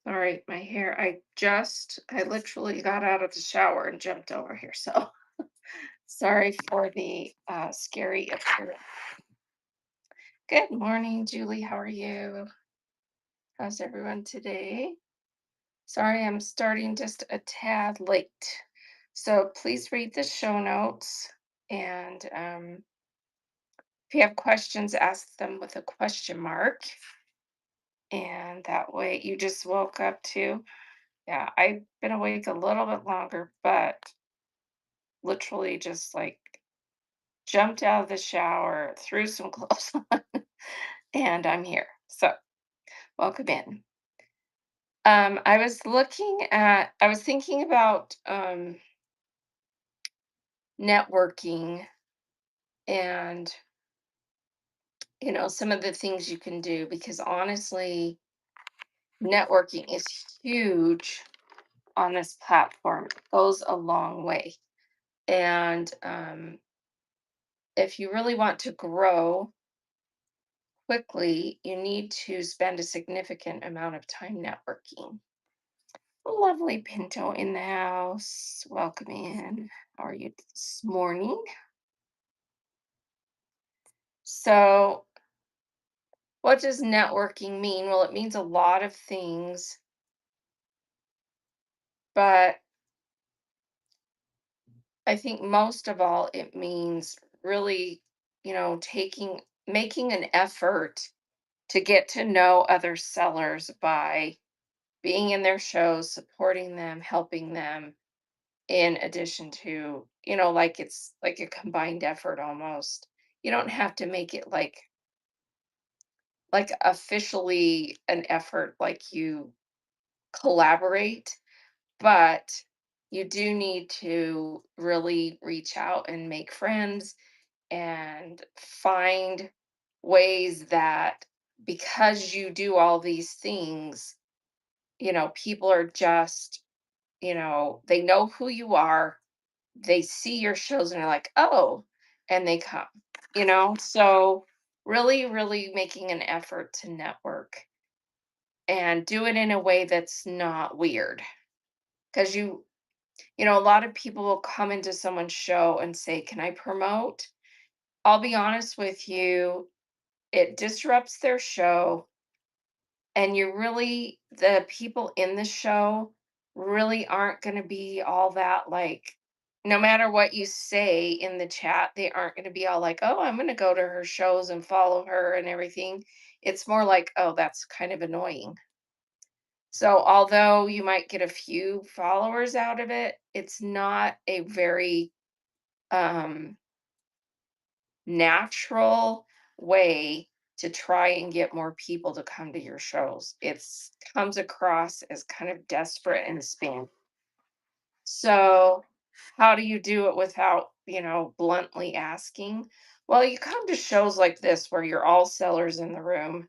All right, my hair. I literally got out of the shower and jumped over here. So sorry for the scary appearance. Good morning, Julie. How are you? How's everyone today? Sorry, I'm starting just a tad late. So please read the show notes. And if you have questions, ask them with a question mark. And that way you just woke up too. Yeah, I've been awake a little bit longer, but literally just like jumped out of the shower, threw some clothes on, and I'm here. So, welcome in. I was thinking about networking and, some of the things you can do because honestly, networking is huge on this platform. It goes a long way. And if you really want to grow quickly, you need to spend a significant amount of time networking. Lovely Pinto in the house. Welcome in. How are you this morning? So, what does networking mean? Well, it means a lot of things, but I think most of all, it means really, making an effort to get to know other sellers by being in their shows, supporting them, helping them, in addition to, like it's like a combined effort almost. You don't have to make it like officially an effort like you collaborate, but you do need to really reach out and make friends and find ways that because you do all these things, people are just, they know who you are, they see your shows and they're like, "Oh," and they come, So really, really making an effort to network and do it in a way that's not weird. Because a lot of people will come into someone's show and say, "Can I promote?" I'll be honest with you, it disrupts their show. And the people in the show really aren't going to be all that like, no matter what you say in the chat, they aren't going to be all like, "Oh, I'm going to go to her shows and follow her and everything." It's more like, "Oh, that's kind of annoying." So, although you might get a few followers out of it, it's not a very um, natural way to try and get more people to come to your shows. It's comes across as kind of desperate and spam. So, how do you do it without, bluntly asking? Well, you come to shows like this where you're all sellers in the room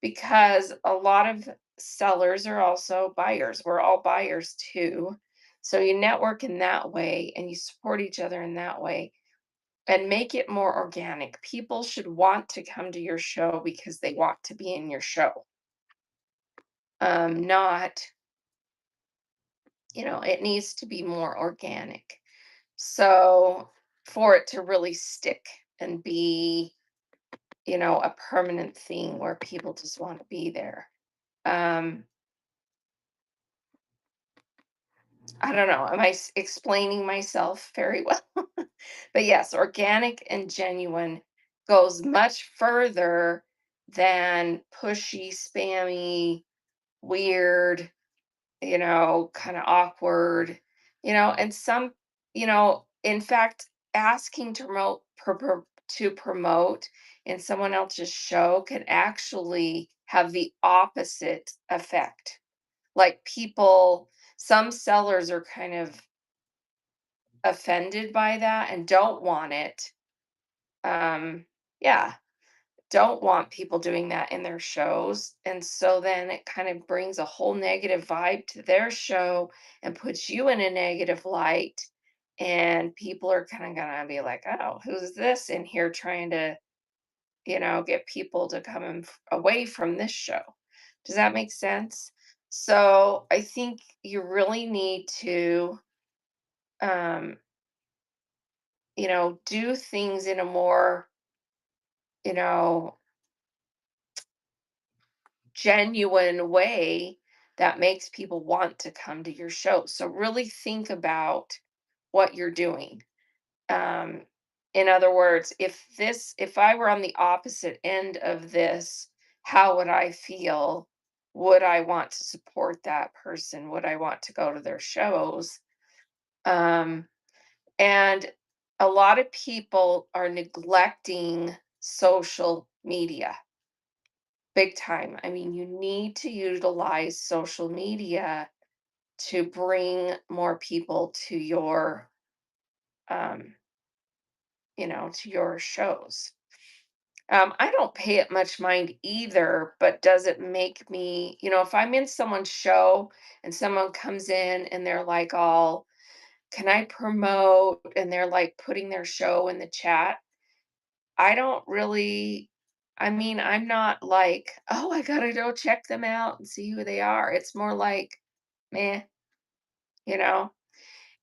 because a lot of sellers are also buyers. We're all buyers too. So you network in that way and you support each other in that way and make it more organic. People should want to come to your show because they want to be in your show. Not, it needs to be more organic. So for it to really stick and be, a permanent thing where people just want to be there. Um, I don't know. Am I explaining myself very well? But yes, organic and genuine goes much further than pushy, spammy, weird, kind of awkward, and in fact, asking to promote in someone else's show can actually have the opposite effect. Like some sellers are kind of offended by that and don't want it. Yeah, don't want people doing that in their shows. And so then it kind of brings a whole negative vibe to their show and puts you in a negative light. And people are kind of going to be like, "Oh, who's this in here trying to, get people to come away from this show?" Does that make sense? So I think you really need to, um, do things in a more, you know, genuine way that makes people want to come to your show. So really think about what you're doing. Um, in other words, if I were on the opposite end of this, how would I feel? Would I want to support that person? Would I want to go to their shows? Um, and a lot of people are neglecting social media big time. I mean, you need to utilize social media to bring more people um, to your shows. I don't pay it much mind either, but does it make me, if I'm in someone's show and someone comes in and they're like, all, can I promote? And they're like putting their show in the chat. I don't really, I mean, I'm not like, oh, I gotta go check them out and see who they are. It's more like, meh, you know?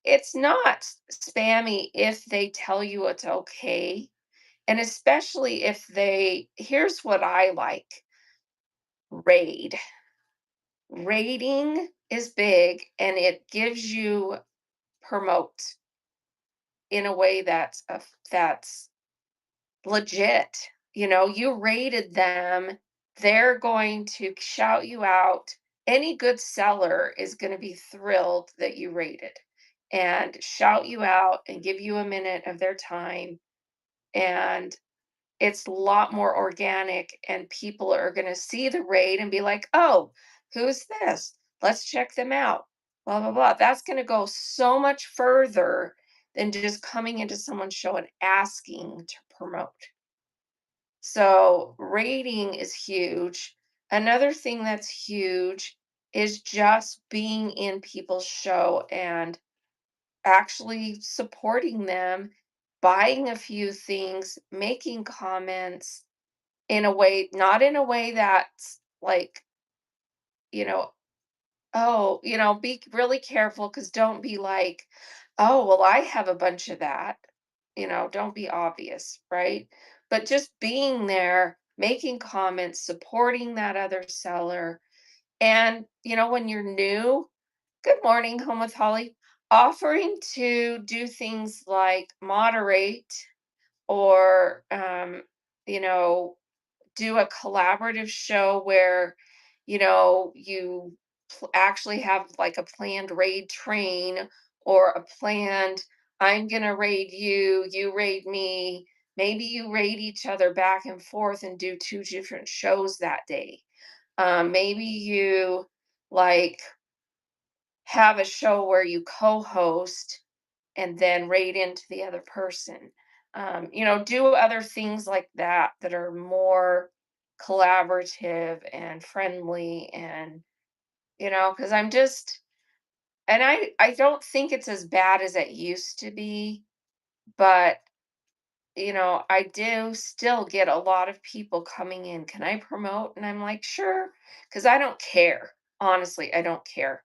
It's not spammy if they tell you it's okay. And especially if here's what I like, raid. Rating is big and it gives you promote in a way that's legit. You rated them, they're going to shout you out. Any good seller is going to be thrilled that you rated and shout you out and give you a minute of their time. And it's a lot more organic, and people are going to see the raid and be like, oh, who's this? Let's check them out. Blah, blah, blah. That's going to go so much further than just coming into someone's show and asking to promote. So rating is huge. Another thing that's huge is just being in people's show and actually supporting them, buying a few things, making comments in a way, not in a way that's like, you know, oh, be really careful because don't be like, oh, well, I have a bunch of that. Don't be obvious, right? But just being there, making comments, supporting that other seller. And, when you're new, good morning, Home with Holly, offering to do things like moderate or, you know, do a collaborative show where, you actually have like a planned raid train or a planned, I'm going to raid you, you raid me. Maybe you raid each other back and forth and do two different shows that day. Maybe you like have a show where you co host and then raid into the other person. Do other things like that that are more collaborative and friendly and because I don't think it's as bad as it used to be, but I do still get a lot of people coming in. Can I promote? And I'm like, sure, because I don't care. Honestly, I don't care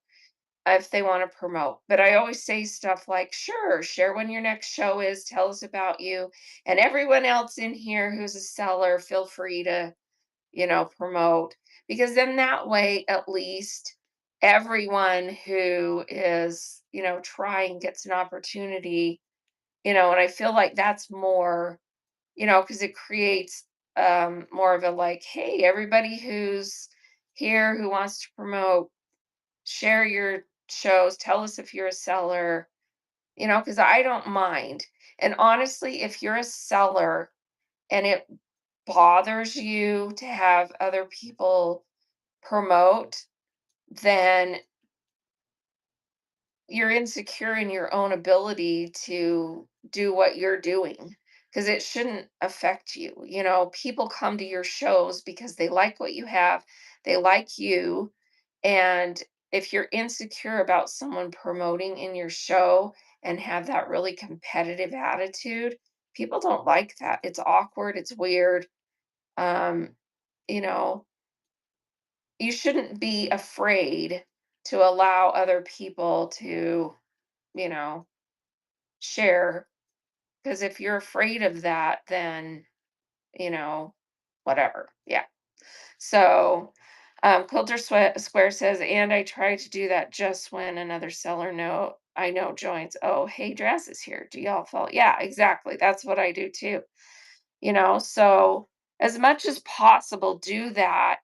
if they want to promote. But I always say stuff like, sure, share when your next show is, tell us about you. And everyone else in here who's a seller, feel free to, promote. Because then that way, at least everyone who is, trying gets an opportunity, and I feel like that's more, because it creates more of a like, hey, everybody who's here who wants to promote, share your shows, tell us if you're a seller, because I don't mind. And honestly, if you're a seller and it bothers you to have other people promote, then you're insecure in your own ability to do what you're doing because it shouldn't affect you. People come to your shows because they like what you have, they like you. And if you're insecure about someone promoting in your show and have that really competitive attitude, people don't like that. It's awkward, it's weird. Um, you know, you shouldn't be afraid to allow other people to, you know, share. Because if you're afraid of that, then, you know, whatever. Yeah. So, Square says, and I try to do that just when another seller I know joins. Oh, hey, Dress is here. Do y'all follow? Yeah, exactly. That's what I do too. So as much as possible, do that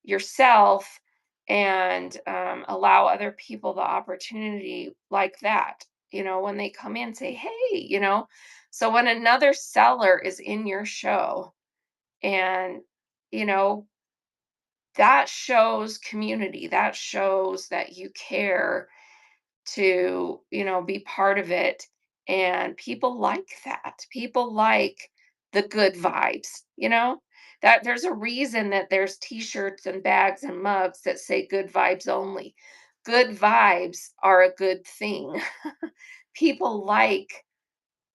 yourself and allow other people the opportunity like that. When they come in, say, hey, so when another seller is in your show and, you know, that shows community, that shows that you care to, be part of it. And people like that. People like the good vibes, that there's a reason that there's t-shirts and bags and mugs that say good vibes only. Good vibes are a good thing. People like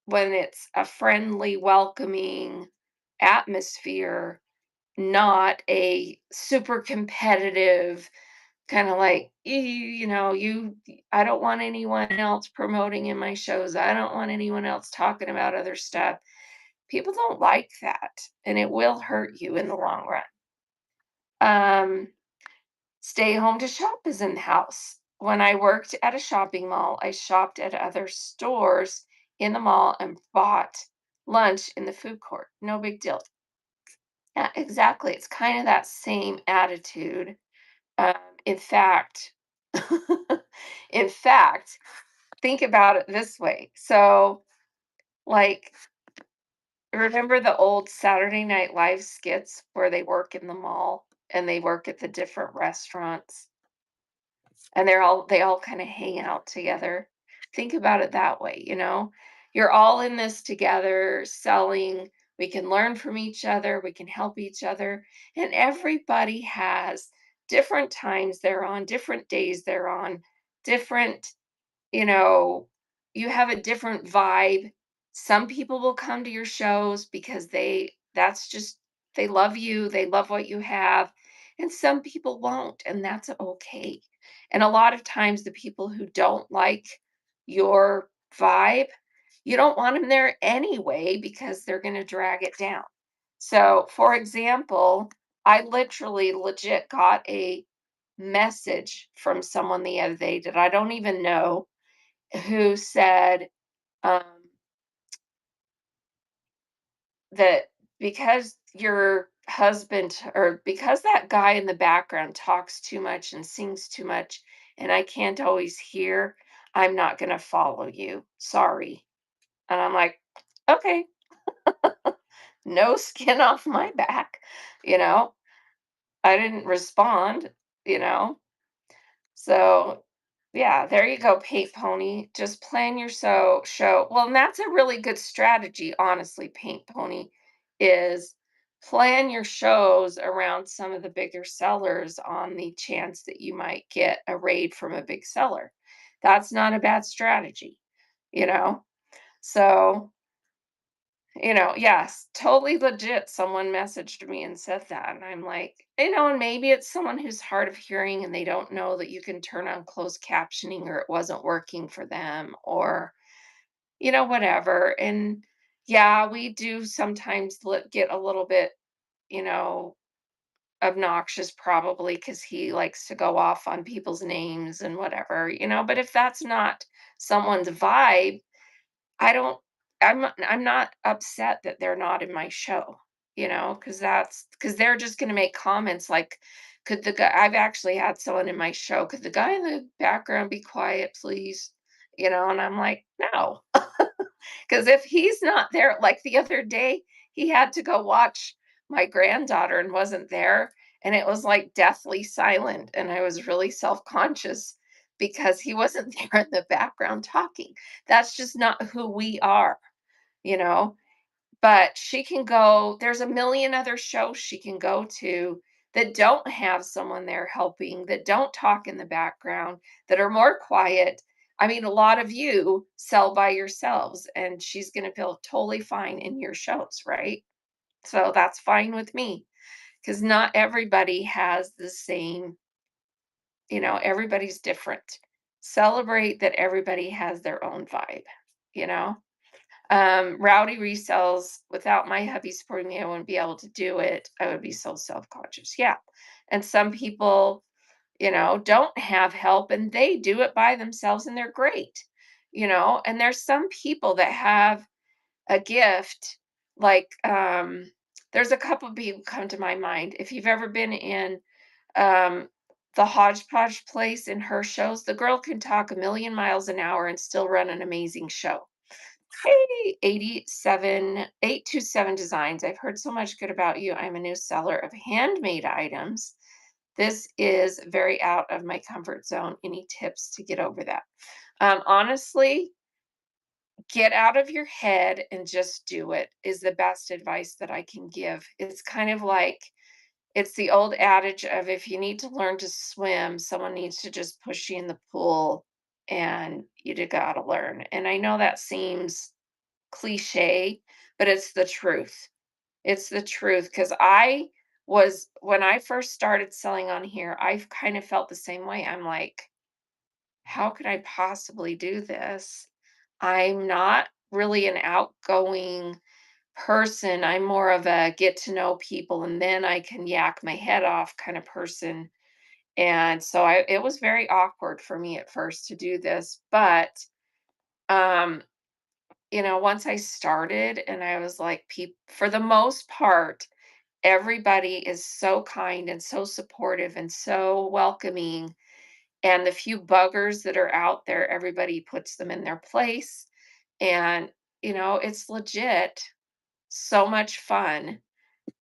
when it's a friendly, welcoming atmosphere, not a super competitive kind of like I don't want anyone else promoting in my shows. I don't want anyone else talking about other stuff. People don't like that, and it will hurt you in the long run. Stay home to shop is in the house. When I worked at a shopping mall, I shopped at other stores in the mall and bought lunch in the food court. No big deal. Yeah, exactly. It's kind of that same attitude. Um, in fact, in fact, think about it this way. So, like, remember the old Saturday Night Live skits where they work in the mall and they work at the different restaurants and they all kind of hang out together? Think about it that way. You're all in this together selling. We can learn from each other, we can help each other, and everybody has different times they're on, different days they're on, different you know, you have a different vibe. Some people will come to your shows because that's just, they love you, they love what you have. And some people won't, and that's okay. And a lot of times, the people who don't like your vibe, you don't want them there anyway because they're going to drag it down. So, for example, I literally legit got a message from someone the other day that I don't even know who said um, that because your husband or because that guy in the background talks too much and sings too much and I can't always hear, I'm not going to follow you. Sorry. And I'm like, okay, no skin off my back. You know, I didn't respond, you know. So, yeah, there you go, Paint Pony. Just plan your show. Well, and that's a really good strategy, honestly, Paint Pony, is plan your shows around some of the bigger sellers on the chance that you might get a raid from a big seller. That's not a bad strategy, you know? So, yes, totally legit. Someone messaged me and said that. And I'm like, and maybe it's someone who's hard of hearing and they don't know that you can turn on closed captioning or it wasn't working for them or, whatever. And yeah, we do sometimes get a little bit, you know, obnoxious probably because he likes to go off on people's names and whatever. But if that's not someone's vibe, I don't I'm not upset that they're not in my show, because they're just gonna make comments like, "Could the guy" I've actually had someone in my show, "Could the guy in the background be quiet, please?" And I'm like, "No." Because if he's not there like the other day, he had to go watch my granddaughter and wasn't there, and it was, like, deathly silent, and I was really self-conscious because he wasn't there in the background talking. That's just not who we are, you know? But she can go there's a million other shows she can go to that don't have someone there helping, that don't talk in the background, that are more quiet. I mean, a lot of you sell by yourselves, and she's gonna feel totally fine in your shows, right? So that's fine with me. because not everybody has the same, everybody's different. Celebrate that everybody has their own vibe, you know? Rowdy resells, without my hubby supporting me, I wouldn't be able to do it. I would be so self-conscious. Yeah. And some people, don't have help and they do it by themselves and they're great, and there's some people that have a gift, like, there's a couple of people come to my mind. If you've ever been in um, the Hodgepodge place in her shows, the girl can talk a million miles an hour and still run an amazing show. Hey, 827 Designs. I've heard so much good about you. I'm a new seller of handmade items. This is very out of my comfort zone. Any tips to get over that? Honestly, get out of your head and just do it is the best advice that I can give. It's kind of like it's the old adage of if you need to learn to swim, someone needs to just push you in the pool and you gotta learn. And I know that seems cliche, but it's the truth. It's the truth because when I first started selling on here, I kind of felt the same way. I'm like, how could I possibly do this? I'm not really an outgoing person. I'm more of a get to know people and then I can yak my head off kind of person. And so it was very awkward for me at first to do this, but um once I started and I was like, for the most part, everybody is so kind and so supportive and so welcoming. And the few buggers that are out there, everybody puts them in their place. And, it's legit so much fun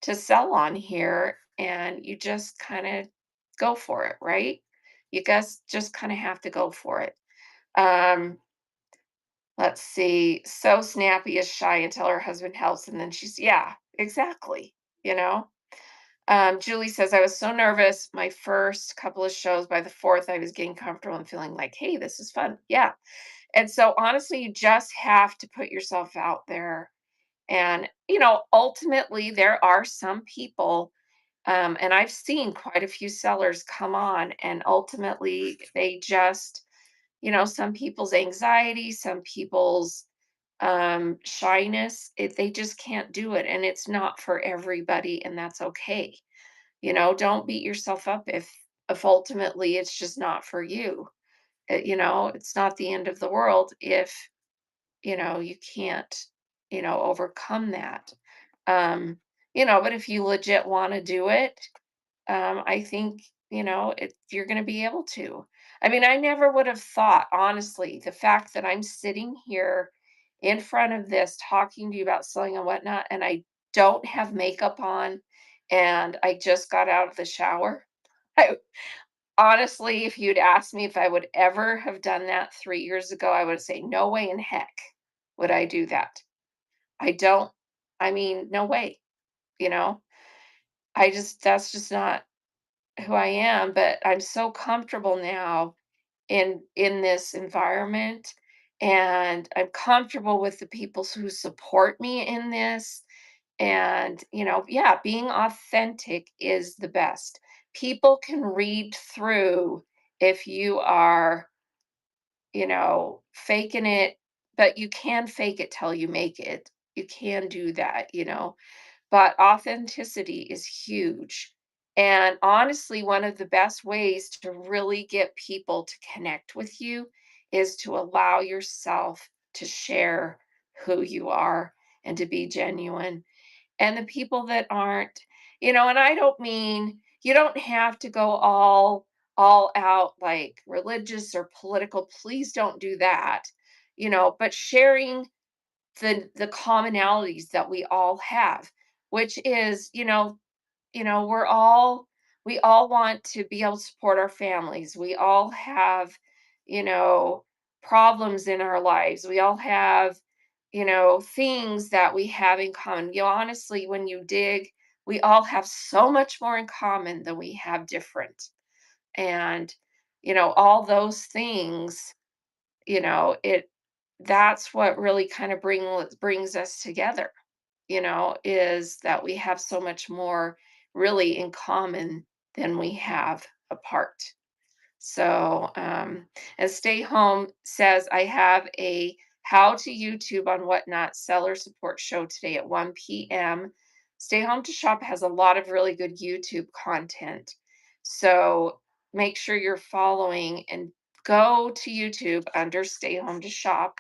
to sell on here. And you just kind of go for it, right? You guys just kind of have to go for it. Um, let's see. So snappy is shy until her husband helps. And then yeah, exactly. You know? Julie says, I was so nervous my first couple of shows. By the fourth, I was getting comfortable and feeling like, hey, this is fun. Yeah. And so honestly, you just have to put yourself out there. And, ultimately, there are some people, and I've seen quite a few sellers come on, and ultimately, they just, some people's anxiety, some people's shyness, they just can't do it. And it's not for everybody, and that's okay. Don't beat yourself up if ultimately it's just not for you. It's not the end of the world if, you can't, overcome that. Um, but if you legit want to do it, I think, you're going to be able to. I mean, I never would have thought, honestly, the fact that I'm sitting here in front of this talking to you about selling and whatnot, and I don't have makeup on and I just got out of the shower. I, honestly, if you'd asked me if I would ever have done that 3 years ago, I would say, no way in heck would I do that. I don't, I mean, no way, you know? That's just not who I am, but I'm so comfortable now in this environment and I'm comfortable with the people who support me in this and yeah, being authentic is the best. People can read through if you are, faking it, but you can fake it till you make it. You can do that, but authenticity is huge. And honestly, one of the best ways to really get people to connect with you is to allow yourself to share who you are and to be genuine. And the people that aren't, and I don't mean you don't have to go all out like religious or political. Please don't do that. But sharing the commonalities that we all have, which is, we all want to be able to support our families. We all have, you know, problems in our lives. We all have, things that we have in common. Honestly, when you dig, we all have so much more in common than we have different. And, all those things, it that's what really kind of brings us together, is that we have so much more really in common than we have apart. So, and Stay Home says, I have a how to YouTube on Whatnot seller support show today at 1 p.m. Stay Home to Shop has a lot of really good YouTube content. So make sure you're following and go to YouTube under Stay Home to Shop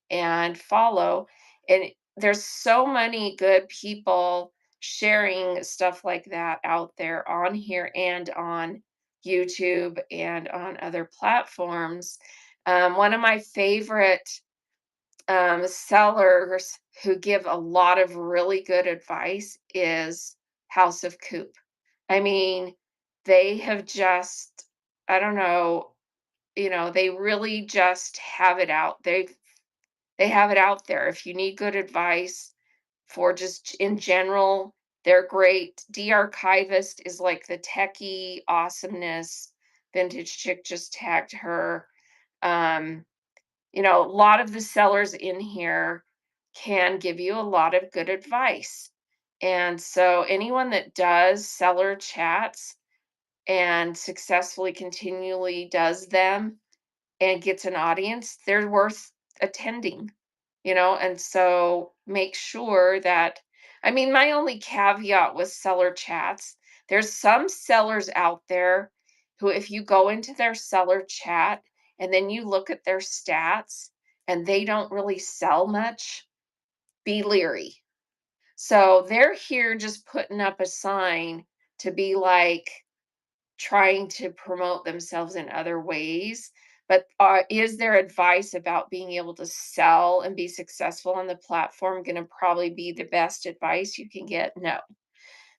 and follow. And there's so many good people sharing stuff like that out there on here and on YouTube and on other platforms. One of my favorite sellers who give a lot of really good advice is House of Coop. I mean, they have just, I don't know, they really just have it out. They have it out there. If you need good advice for just in general, they're great. De-Archivist is like the techie awesomeness. Vintage Chick just tagged her. Um, a lot of the sellers in here can give you a lot of good advice. And so anyone that does seller chats and successfully continually does them and gets an audience, they're worth attending, and so make sure that, I mean, my only caveat with seller chats, there's some sellers out there who, if you go into their seller chat and then you look at their stats and they don't really sell much, be leery. So they're here just putting up a sign to be like, trying to promote themselves in other ways. But is their advice about being able to sell and be successful on the platform going to probably be the best advice you can get? No.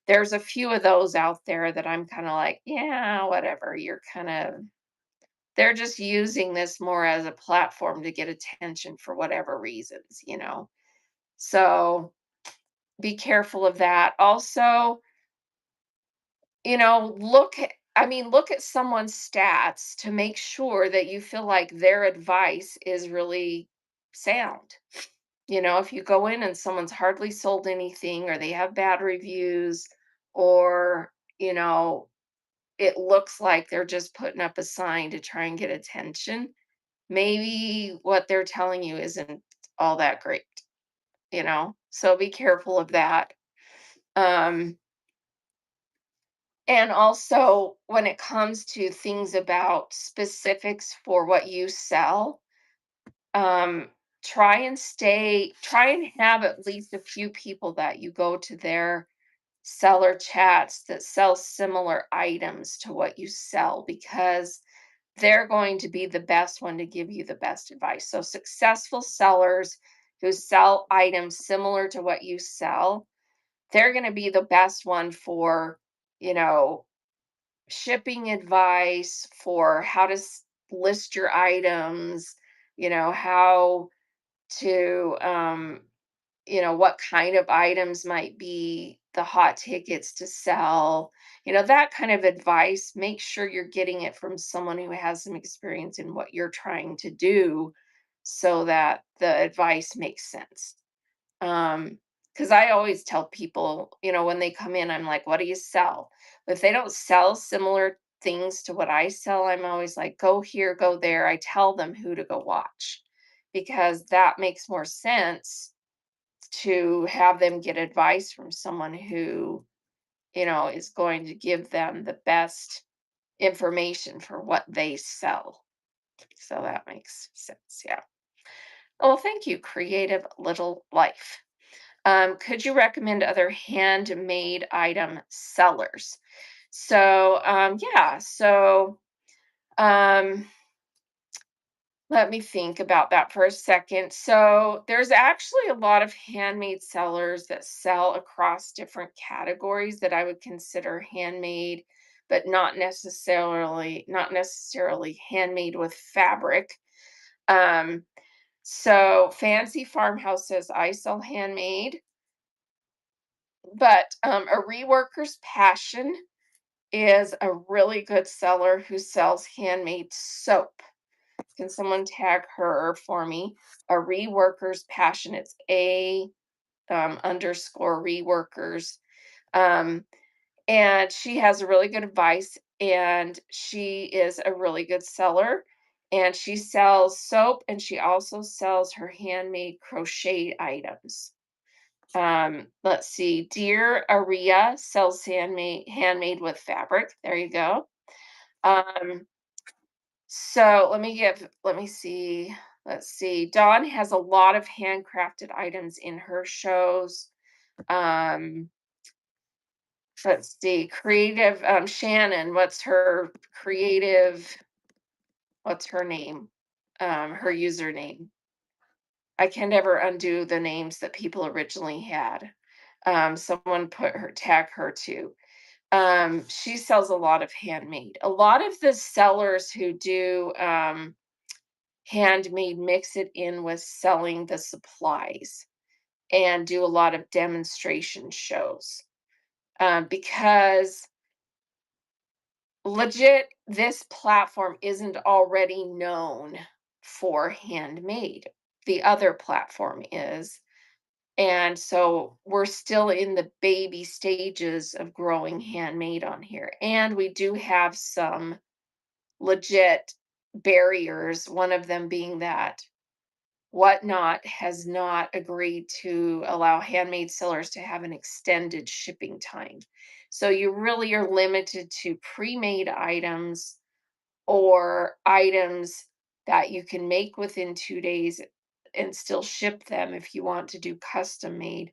There's a few of those out there that I'm kind of like, yeah, whatever. They're just using this more as a platform to get attention for whatever reasons. So be careful of that. Also, look at someone's stats to make sure that you feel like their advice is really sound. If you go in and someone's hardly sold anything or they have bad reviews or, you know, it looks like they're just putting up a sign to try and get attention, maybe what they're telling you isn't all that great. So be careful of that. Um, And also, when it comes to things about specifics for what you sell, um, try and have at least a few people that you go to their seller chats that sell similar items to what you sell because they're going to be the best one to give you the best advice. So, successful sellers who sell items similar to what you sell, they're going to be the best one for, you know, shipping advice for how to list your items, how to, what kind of items might be the hot tickets to sell, that kind of advice. Make sure you're getting it from someone who has some experience in what you're trying to do so that the advice makes sense. Because I always tell people, when they come in, I'm like, what do you sell? If they don't sell similar things to what I sell, I'm always like, go here, go there. I tell them who to go watch because that makes more sense to have them get advice from someone who, is going to give them the best information for what they sell. So that makes sense. Yeah. Well, thank you, Creative Little Life. Could you recommend other handmade item sellers? So, yeah, so um, let me think about that for a second. So, there's actually a lot of handmade sellers that sell across different categories that I would consider handmade, but not necessarily handmade with fabric. Um, so Fancy Farmhouse says I sell handmade. But, A Reworker's Passion is a really good seller who sells handmade soap. Can someone tag her for me? A Reworker's Passion. It's underscore reworkers. Um, and she has a really good advice, and she is a really good seller, and she sells soap, and she also sells her handmade crochet items. Let's see, Dear Aria sells handmade with fabric. There you go. Um, so let me see. Let's see. Dawn has a lot of handcrafted items in her shows. Um, let's see. Creative Shannon, what's her name? Her username. I can never undo the names that people originally had. Someone put her tag her too. She sells a lot of handmade. A lot of the sellers who do handmade mix it in with selling the supplies and do a lot of demonstration shows, because legit, this platform isn't already known for handmade. The other platform is. And so we're still in the baby stages of growing handmade on here. And we do have some legit barriers, one of them being that Whatnot has not agreed to allow handmade sellers to have an extended shipping time. So you really are limited to pre-made items or items that you can make within 2 days and still ship them if you want to do custom made.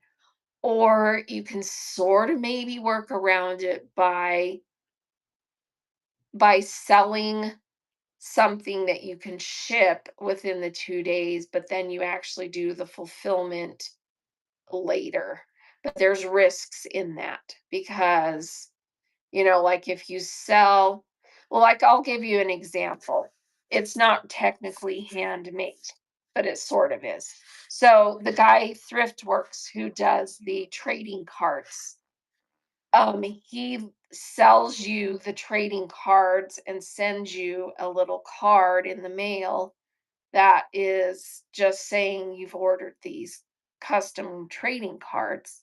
Or you can sort of maybe work around it by selling something that you can ship within the 2 days, but then you actually do the fulfillment later. But there's risks in that because, like if you sell well, like, I'll give you an example. It's not technically handmade, but it sort of is. So, the guy Thriftworks who does the trading cards, he sells you the trading cards and sends you a little card in the mail that is just saying you've ordered these custom trading cards.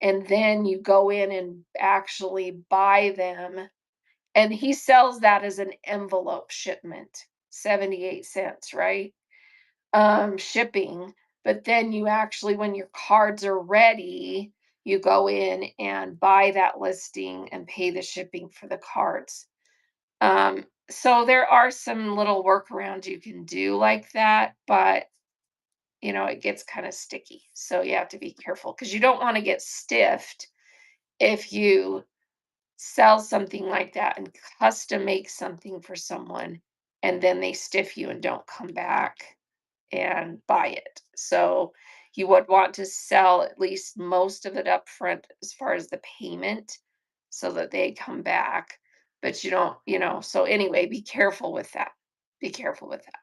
And then you go in and actually buy them. And he sells that as an envelope shipment, 78 cents, right? Shipping. But then you actually, when your cards are ready, you go in and buy that listing and pay the shipping for the cards. So there are some little workarounds you can do like that, but it gets kind of sticky. So you have to be careful because you don't want to get stiffed if you sell something like that and custom make something for someone and then they stiff you and don't come back and buy it. So you would want to sell at least most of it up front as far as the payment so that they come back. But you don't, so anyway, be careful with that. Be careful with that.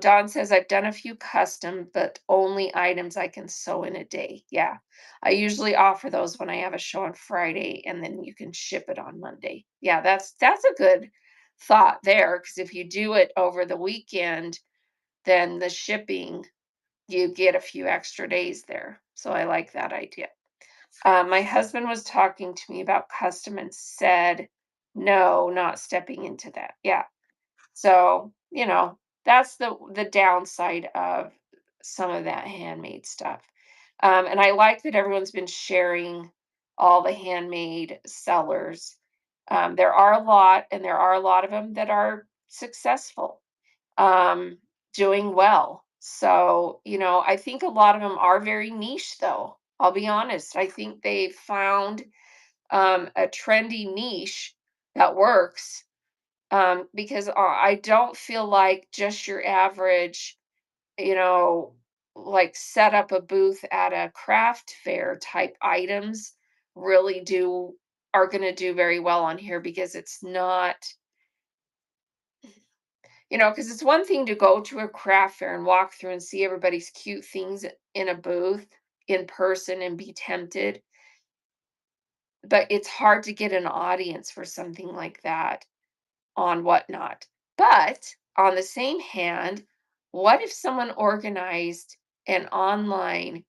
Don says, I've done a few custom, but only items I can sew in a day. Yeah. I usually offer those when I have a show on Friday and then you can ship it on Monday. Yeah, that's a good thought there because if you do it over the weekend, then the shipping, you get a few extra days there. So I like that idea. My husband was talking to me about custom and said, no, not stepping into that. Yeah. So, that's the downside of some of that handmade stuff. And I like that everyone's been sharing all the handmade sellers. There are a lot, and there are a lot of them that are successful, um, doing well. So, I think a lot of them are very niche, though. I'll be honest. I think they found a trendy niche that works, because I don't feel like just your average, you know, like set up a booth at a craft fair type items really do are going to do very well on here because it's not, because it's one thing to go to a craft fair and walk through and see everybody's cute things in a booth in person and be tempted, but it's hard to get an audience for something like that on Whatnot. But on the same hand, what if someone organized an online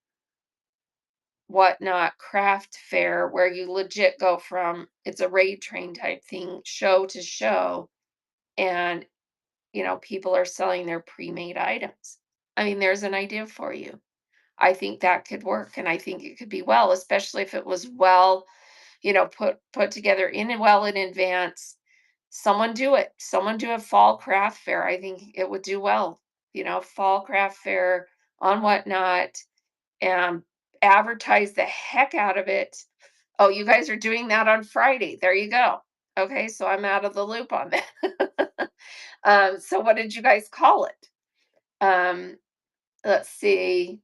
whatnot craft fair where you legit go from it's a raid train type thing, show to show, and people are selling their pre-made items. I mean, there's an idea for you. I think that could work, and I think it could be well, especially if it was well, put together in advance. Someone do it. Someone do a fall craft fair. I think it would do well. Fall craft fair on Whatnot, and advertise the heck out of it. Oh, you guys are doing that on Friday. There you go. Okay, so I'm out of the loop on that. So what did you guys call it? Um, let's see.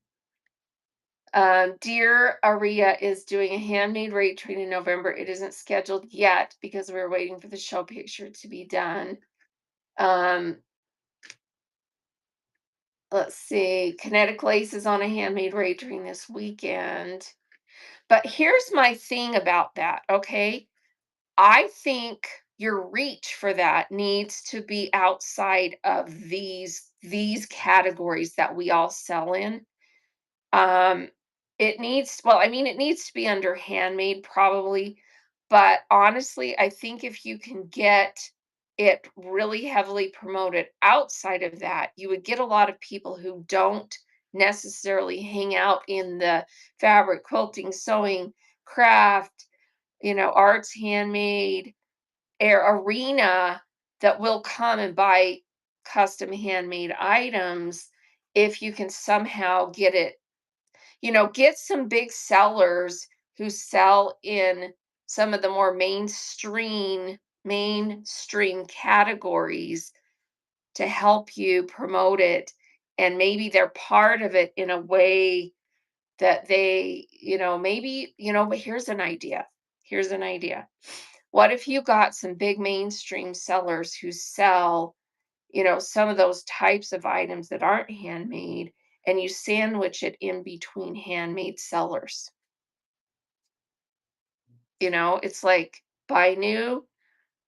Dear Aria is doing a handmade rate train in November. It isn't scheduled yet because we're waiting for the show picture to be done. Um, let's see. Kinetic Lace is on a handmade rate train this weekend. But here's my thing about that, okay? I think your reach for that needs to be outside of these categories that we all sell in. Um, I mean, it needs to be under handmade probably, but honestly, I think if you can get it really heavily promoted outside of that, you would get a lot of people who don't necessarily hang out in the fabric, quilting, sewing, craft, arts, handmade arena that will come and buy custom handmade items if you can somehow get some big sellers who sell in some of the more mainstream categories to help you promote it, and maybe they're part of it in a way that but here's an idea. What if you got some big mainstream sellers who sell some of those types of items that aren't handmade, and you sandwich it in between handmade sellers. It's like buy new,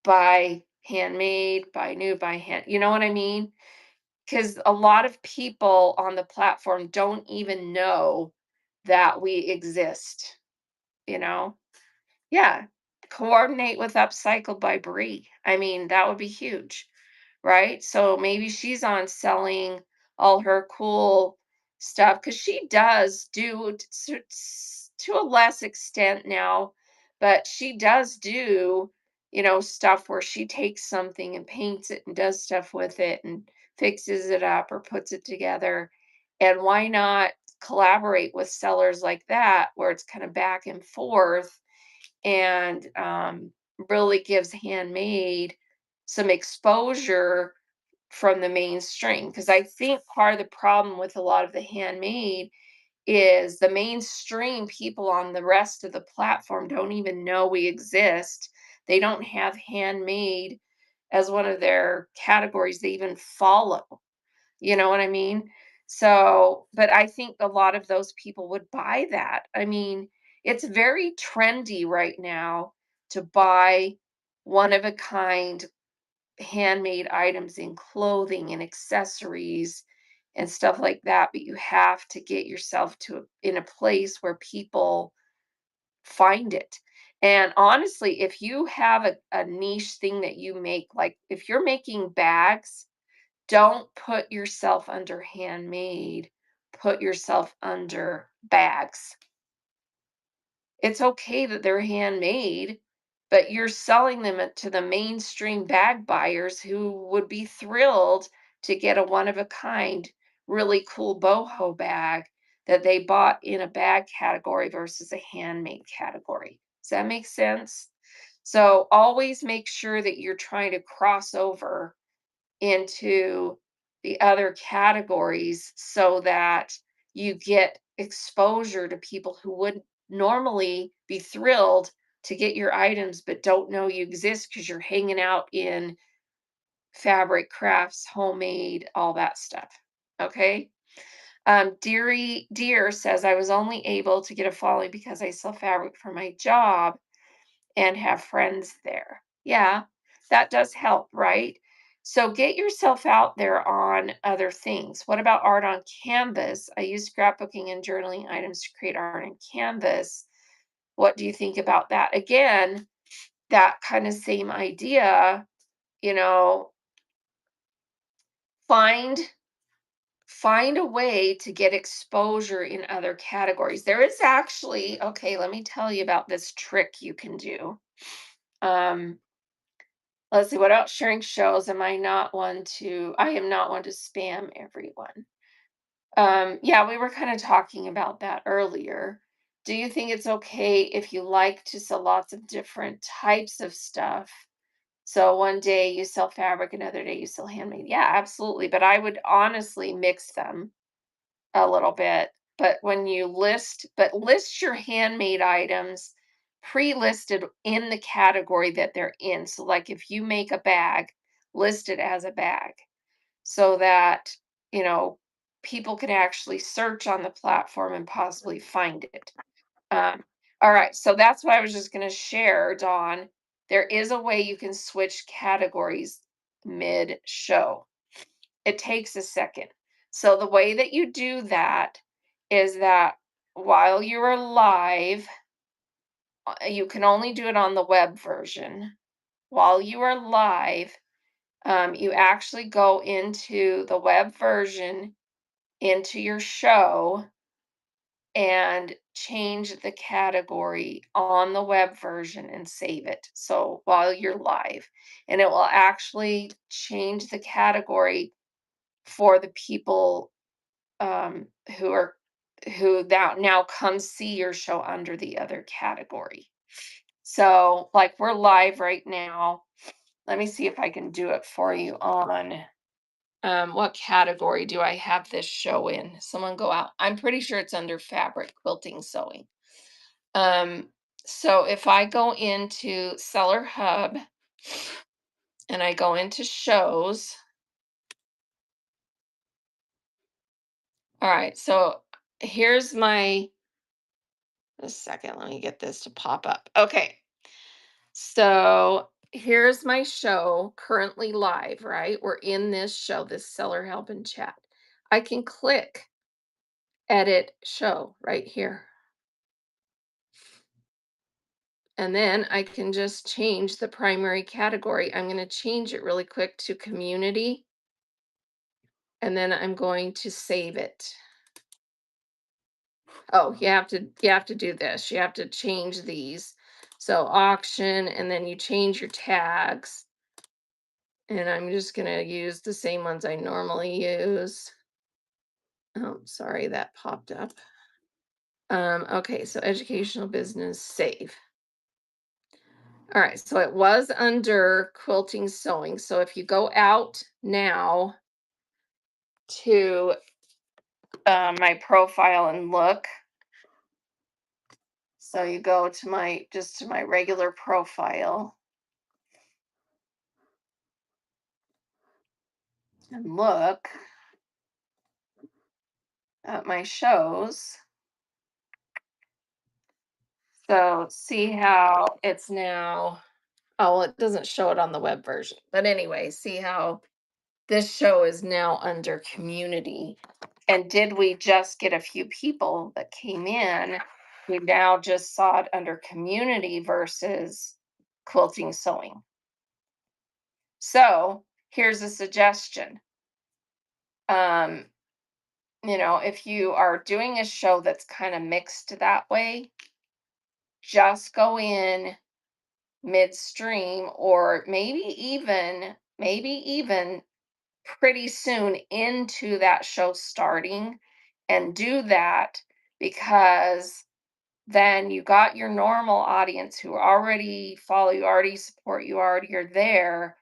buy handmade, buy new, buy hand. You know what I mean? Because a lot of people on the platform don't even know that we exist, you know? Yeah. Coordinate with Upcycled by Brie. I mean, that would be huge. Right? So maybe she's on selling all her cool stuff because she does do to a less extent now, but she does do, stuff where she takes something and paints it and does stuff with it and fixes it up or puts it together. And why not collaborate with sellers like that where it's kind of back and forth, and really gives handmade some exposure from the mainstream? Because I think part of the problem with a lot of the handmade is the mainstream people on the rest of the platform don't even know we exist. They don't have handmade as one of their categories they even follow. You know what I mean? So, but I think a lot of those people would buy that. I mean, it's very trendy right now to buy one of a kind handmade items in clothing and accessories and stuff like that, but you have to get yourself in a place where people find it. And honestly, if you have a niche thing that you make, like if you're making bags, don't put yourself under handmade, put yourself under bags. It's okay that they're handmade, but you're selling them to the mainstream bag buyers who would be thrilled to get a one of a kind, really cool boho bag that they bought in a bag category versus a handmade category. Does that make sense? So always make sure that you're trying to cross over into the other categories so that you get exposure to people who would normally be thrilled to get your items but don't know you exist because you're hanging out in fabric crafts, homemade, all that stuff. Okay. Dear says I was only able to get a following because I sell fabric for my job and have friends there. Yeah, that does help, right? So get yourself out there on other things. What about art on canvas? I use scrapbooking and journaling items to create art on canvas. What do you think about that? Again, that kind of same idea, you know, find find a way to get exposure in other categories. There is actually, okay, let me tell you about this trick you can do. Um, let's see, what else? Sharing shows. I am not one to spam everyone. Yeah, we were kind of talking about that earlier. Do you think it's okay if you like to sell lots of different types of stuff? So one day you sell fabric, another day you sell handmade. Yeah, absolutely. But I would honestly mix them a little bit. But list your handmade items pre-listed in the category that they're in. So like if you make a bag, list it as a bag so that, you know, people can actually search on the platform and possibly find it. Um, all right, so that's what I was just going to share, Dawn. There is a way you can switch categories mid show. It takes a second. So the way that you do that is that while you're live, you can only do it on the web version. While you are live, you actually go into the web version, into your show, and change the category on the web version and save it. So while you're live, and it will actually change the category for the people um, who are who now come see your show under the other category. So like we're live right now. Let me see if I can do it for you on what category do I have this show in? Someone go out. I'm pretty sure it's under fabric quilting sewing. Um, so if I go into Seller Hub and I go into shows, all right, so here's my, a second, let me get this to pop up. Okay, so here's my show currently live, right? We're in this show, this Seller Help and Chat. I can click edit show right here. And then I can just change the primary category. I'm going to change it really quick to community. And then I'm going to save it. Oh, you have to do this. You have to change these. So auction, and then you change your tags. And I'm just going to use the same ones I normally use. Oh, sorry, that popped up. Okay, so educational business, save. All right, so it was under quilting sewing. So if you go out now to my profile and look, so you go to my regular profile and look at my shows. So see how it's now, oh, well, it doesn't show it on the web version. But anyway, see how this show is now under community. And did we just get a few people that came in? We now just saw it under community versus quilting sewing. So here's a suggestion. Um, if you are doing a show that's kind of mixed that way, just go in midstream or maybe even pretty soon into that show starting and do that because then you got your normal audience who already follow you, already support you, already are there,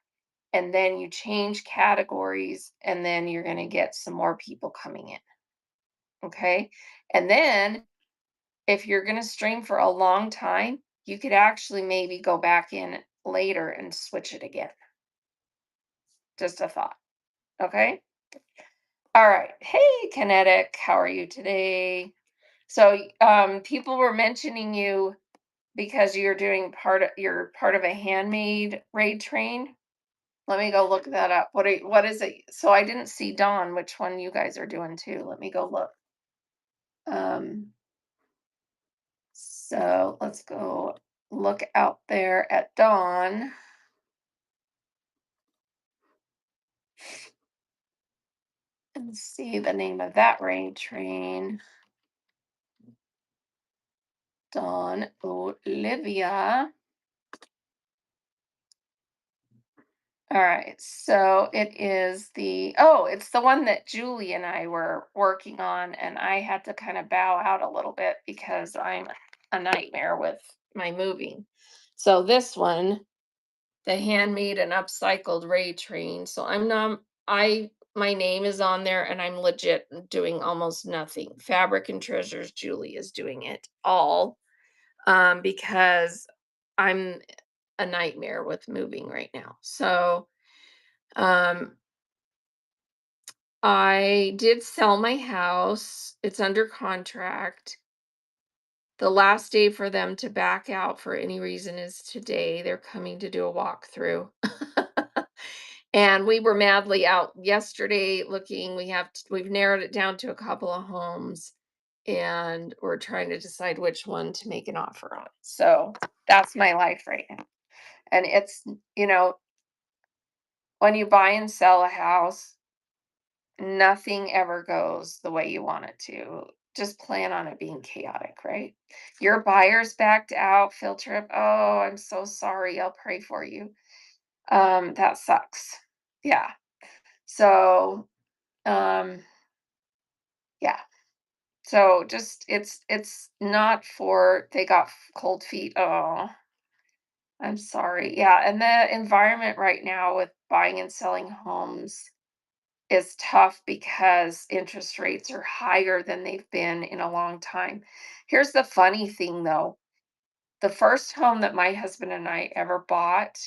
and then you change categories and then you're going to get some more people coming in. Okay? And then if you're going to stream for a long time, you could actually maybe go back in later and switch it again. Just a thought. Okay? All right. Hey, Kinetic, how are you today? So, people were mentioning you because you're part of a handmade raid train. Let me go look that up. What is it? So I didn't see Dawn, which one you guys are doing too. Let me go look. Um, so let's go look out there at Dawn and see the name of that raid train. Dawn Olivia. All right, so it's the one that Julie and I were working on, and I had to kind of bow out a little bit because I'm a nightmare with my moving. So this one, the handmade and upcycled Ray Train. So I'm not my name is on there and I'm legit doing almost nothing. Fabric and Treasures Julie is doing it all because I'm a nightmare with moving right now. So um I did sell my house. It's under contract. The last day for them to back out for any reason is today. They're coming to do a walkthrough. And we were madly out yesterday looking. We've narrowed it down to a couple of homes and we're trying to decide which one to make an offer on. So that's my life right now. And it's, you know, when you buy and sell a house, nothing ever goes the way you want it to. Just plan on it being chaotic, right? Your buyers backed out, field trip. Oh, I'm so sorry. I'll pray for you. That sucks. Yeah. So, um, yeah. So just it's not for they got cold feet. Oh, I'm sorry. Yeah, and the environment right now with buying and selling homes is tough because interest rates are higher than they've been in a long time. Here's the funny thing though. The first home that my husband and I ever bought,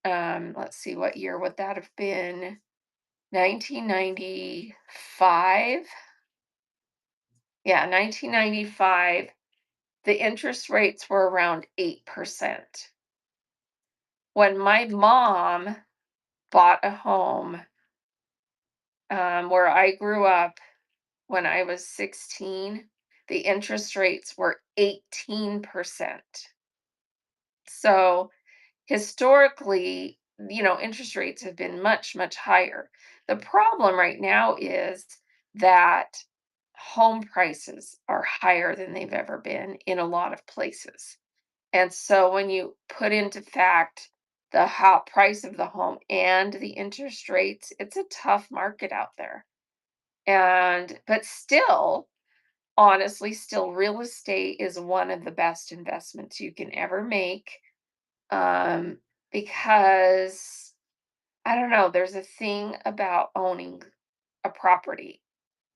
let's see, what year would that have been? 1995. Yeah, 1995. The interest rates were around 8%. When my mom bought a home where I grew up when I was 16, the interest rates were 18%. So historically, interest rates have been much, much higher. The problem right now is that home prices are higher than they've ever been in a lot of places. And so when you put into fact the price of the home and the interest rates, it's a tough market out there. And but still, honestly, still real estate is one of the best investments you can ever make. Um, because I don't know, there's a thing about owning a property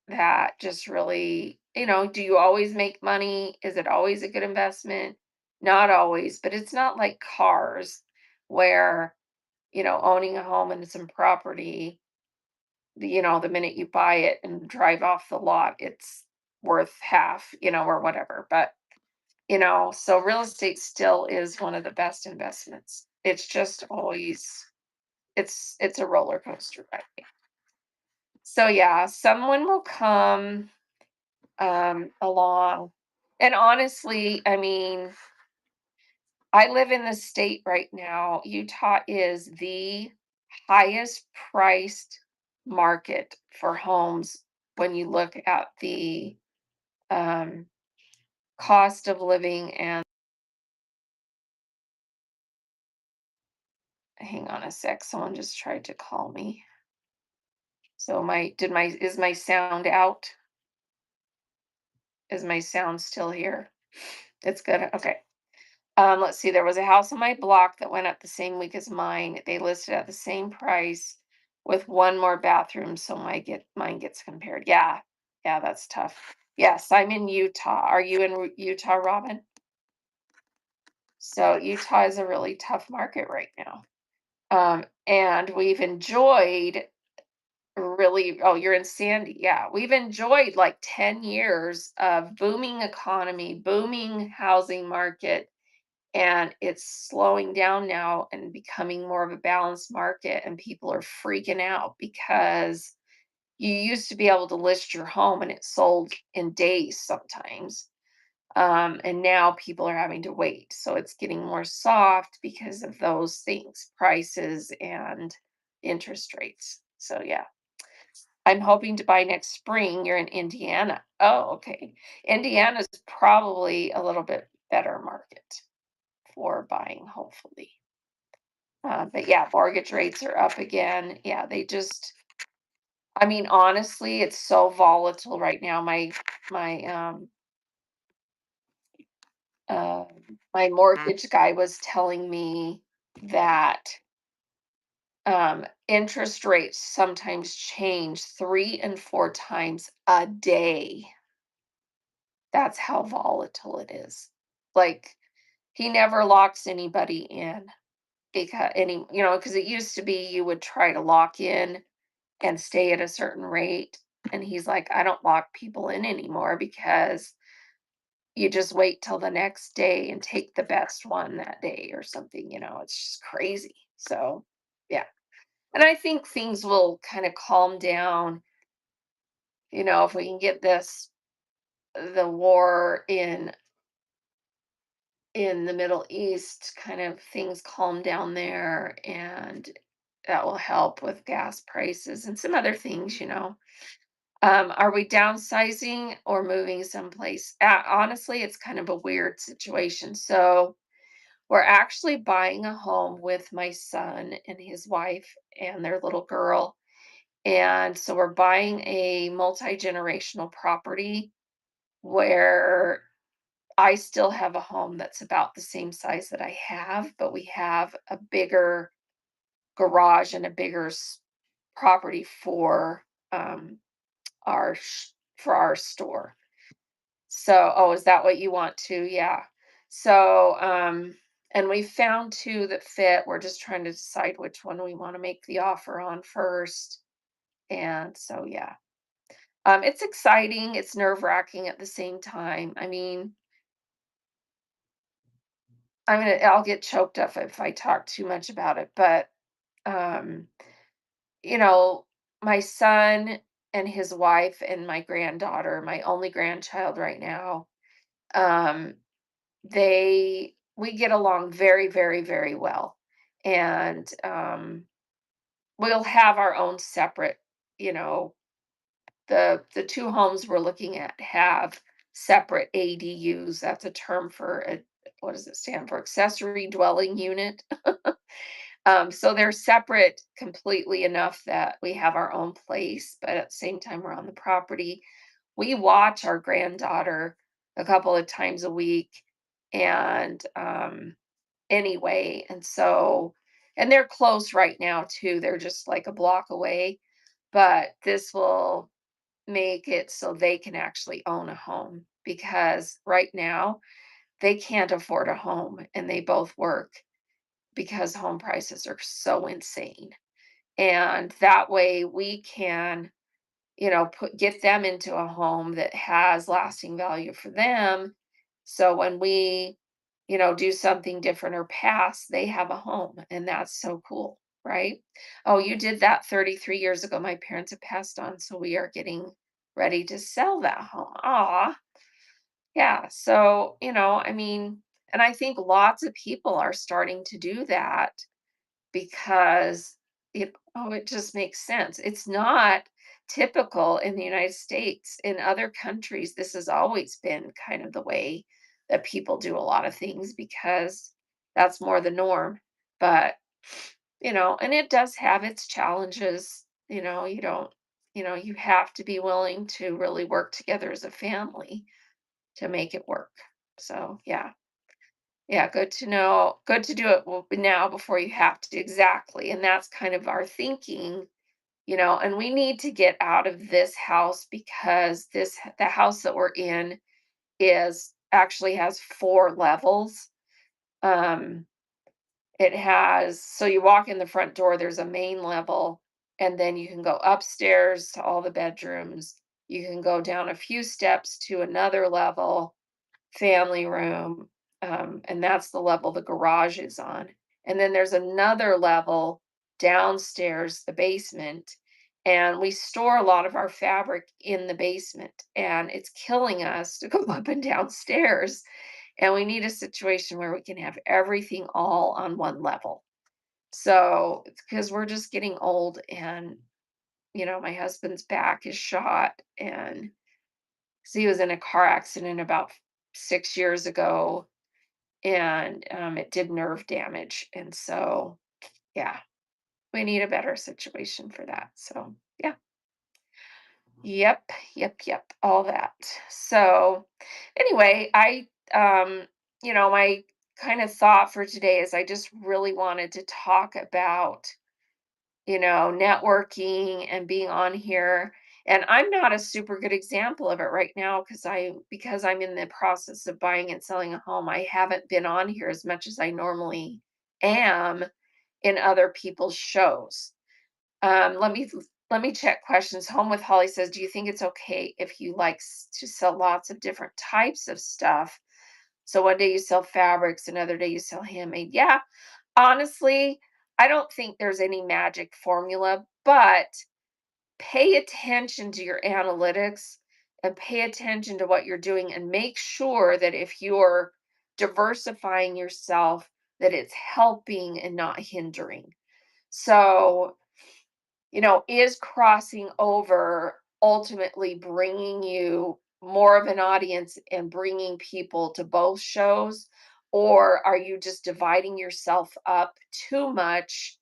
that just really, do you always make money? Is it always a good investment? Not always, but it's not like cars where, owning a home and some property, the minute you buy it and drive off the lot, it's worth half, or whatever. But, so real estate still is one of the best investments. It's just always it's a roller coaster ride. So yeah, someone will come along. And honestly, I mean, I live in the state right now. Utah is the highest priced market for homes when you look at the um, cost of living. And hang on a sec, someone just tried to call me. So is my sound out? Is my sound still here? It's good. Okay. Let's see, there was a house on my block that went up the same week as mine. They listed at the same price with one more bathroom, so mine gets compared. Yeah, yeah, that's tough. Yes, I'm in Utah. Are you in Utah, Robin? So Utah is a really tough market right now. And we've enjoyed really, oh, you're in Sandy. Yeah, we've enjoyed like 10 years of booming economy, booming housing market, and it's slowing down now and becoming more of a balanced market, and people are freaking out because you used to be able to list your home and it sold in days sometimes. And now people are having to wait. So it's getting more soft because of those things, prices and interest rates. So yeah, I'm hoping to buy next spring. You're in Indiana. Oh, okay. Indiana's probably a little bit better market for buying, hopefully. But yeah, mortgage rates are up again. Yeah, I mean, honestly, it's so volatile right now. My uh, my mortgage guy was telling me that interest rates sometimes change 3 and 4 times a day. That's how volatile it is. Like, he never locks anybody in because because it used to be you would try to lock in and stay at a certain rate. And he's like, I don't lock people in anymore because you just wait till the next day and take the best one that day or something. It's just crazy. So, yeah. And I think things will kind of calm down, if we can get the war in the Middle East, kind of things calm down there, and that will help with gas prices and some other things. Are we downsizing or moving someplace? Honestly, it's kind of a weird situation. So, we're actually buying a home with my son and his wife and their little girl. And so we're buying a multi-generational property where I still have a home that's about the same size that I have, but we have a bigger garage and a bigger property um, for our store. So, oh, is that what you want to? Yeah. So, and we found two that fit. We're just trying to decide which one we want to make the offer on first. And so, yeah, it's exciting. It's nerve-wracking at the same time. I mean, I'll get choked up if I talk too much about it, but um, you know, my son and his wife and my granddaughter, my only grandchild right now, um, we get along very, very, very well. And we'll have our own separate, you know, the two homes we're looking at have separate ADUs. That's a term for what does it stand for? Accessory dwelling unit. So they're separate completely enough that we have our own place, but at the same time we're on the property. We watch our granddaughter a couple of times a week, and anyway, and they're close right now too. They're just like a block away, but this will make it so they can actually own a home, because right now they can't afford a home and they both work because home prices are so insane. And that way we can, get them into a home that has lasting value for them. So when we, do something different or pass, they have a home. And that's so cool, right? Oh, you did that 33 years ago. My parents have passed on. So we are getting ready to sell that home. Ah, yeah. So, I mean, and I think lots of people are starting to do that because it just makes sense. It's not typical in the United States. In other countries, this has always been kind of the way that people do a lot of things because that's more the norm. But, and it does have its challenges. You don't, you have to be willing to really work together as a family to make it work. So, yeah. Yeah, good to know. Good to do it now before you have to. Exactly. And that's kind of our thinking. And we need to get out of this house because the house that we're in is actually has 4 levels. Um, so you walk in the front door, there's a main level, and then you can go upstairs to all the bedrooms. You can go down a few steps to another level, family room, and that's the level the garage is on. And then there's another level downstairs, the basement, and we store a lot of our fabric in the basement, and it's killing us to go up and downstairs. And we need a situation where we can have everything all on one level. So, because we're just getting old, and my husband's back is shot, and 'cause he was in a car accident about 6 years ago, and it did nerve damage. And so, yeah, we need a better situation for that. So, yeah, yep, yep, all that. So, anyway, my kind of thought for today is I just really wanted to talk about networking and being on here. And I'm not a super good example of it right now because I'm in the process of buying and selling a home. I haven't been on here as much as I normally am in other people's shows. Let me check questions. Home with Holly says, "Do you think it's okay if you like to sell lots of different types of stuff? So one day you sell fabrics, another day you sell handmade." Yeah, honestly, I don't think there's any magic formula, but pay attention to your analytics and pay attention to what you're doing, and make sure that if you're diversifying yourself, that it's helping and not hindering. So, is crossing over ultimately bringing you more of an audience and bringing people to both shows? Or are you just dividing yourself up too much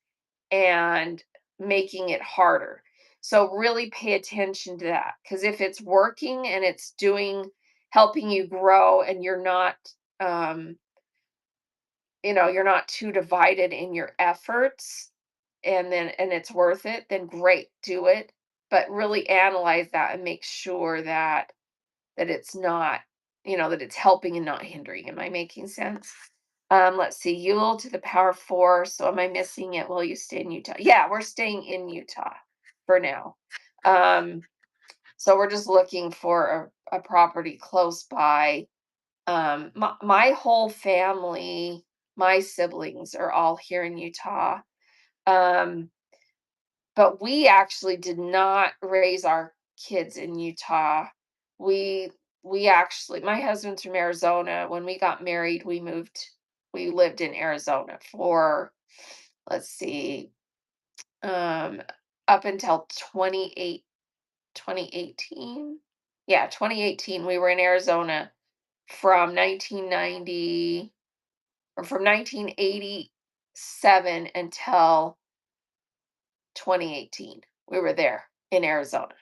and making it harder? So, really pay attention to that, because if it's working and it's helping you grow, and um, you're not too divided in your efforts, and it's worth it, then great, do it. But really analyze that and make sure that it's not, that it's helping and not hindering. Am I making sense? Let's see. Yule to the power four. So am I missing it? Will you stay in Utah? Yeah, we're staying in Utah for now. Um, so we're just looking for a property close by. My whole family, my siblings are all here in Utah. Um, but we actually did not raise our kids in Utah. We we actually, my husband's from Arizona. When we got married, we lived in Arizona for, let's see, um up until 2018. Yeah, 2018 we were in Arizona from 1990, or from 1987 until 2018. We were there in Arizona.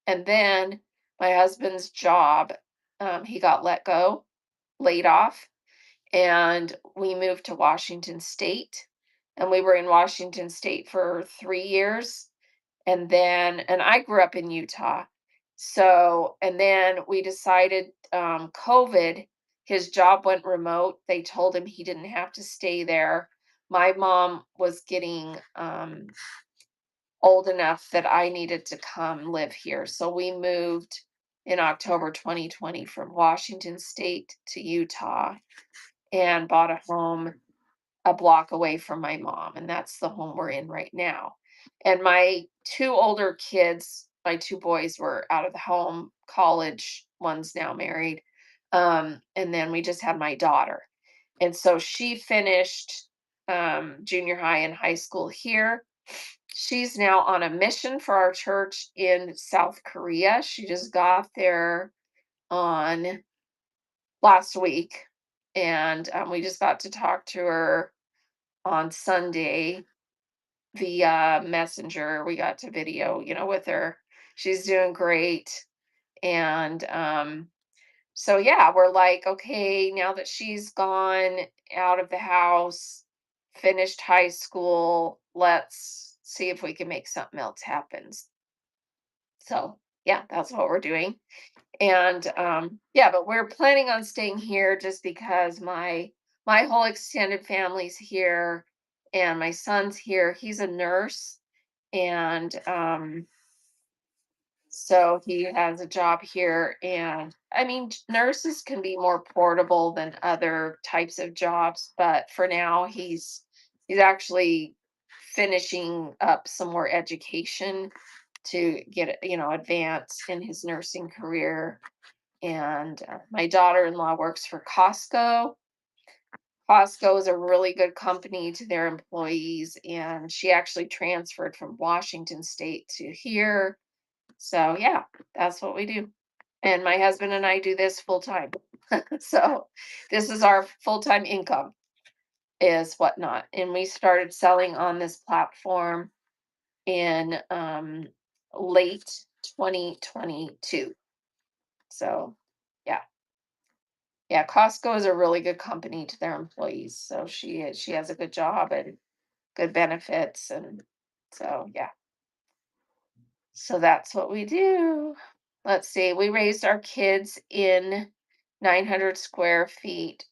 And then my husband's job, he got laid off, and we moved to Washington State. And we were in Washington State for 3 years. And I grew up in Utah. So, and then we decided, COVID, his job went remote. They told him he didn't have to stay there. My mom was getting old enough that I needed to come live here. So we moved in October 2020 from Washington State to Utah, and bought a home a block away from my mom. And that's the home we're in right now. And my two older kids, my two boys, were out of the home, college, one's now married. And then we just had my daughter. And so she finished junior high and high school here. She's now on a mission for our church in South Korea. She just got there on last week, and we just got to talk to her on Sunday via Messenger. We got to video, with her. She's doing great. And so, yeah, we're like, okay, now that she's gone out of the house, finished high school, let's see if we can make something else happen. So, yeah, that's what we're doing. And yeah, but we're planning on staying here just because my whole extended family's here, and my son's here. He's a nurse, and So he has a job here, and I mean, nurses can be more portable than other types of jobs, but for now, he's actually finishing up some more education to get, advance in his nursing career. And my daughter-in-law works for Costco. Costco is a really good company to their employees, and she actually transferred from Washington State to here. So yeah, that's what we do. And my husband and I do this full time. So this is our full-time income is whatnot. And we started selling on this platform in late 2022. So yeah. Yeah, Costco is a really good company to their employees. So she has a good job and good benefits, and so yeah. So that's what we do. Let's see. We raised our kids in 900 square feet,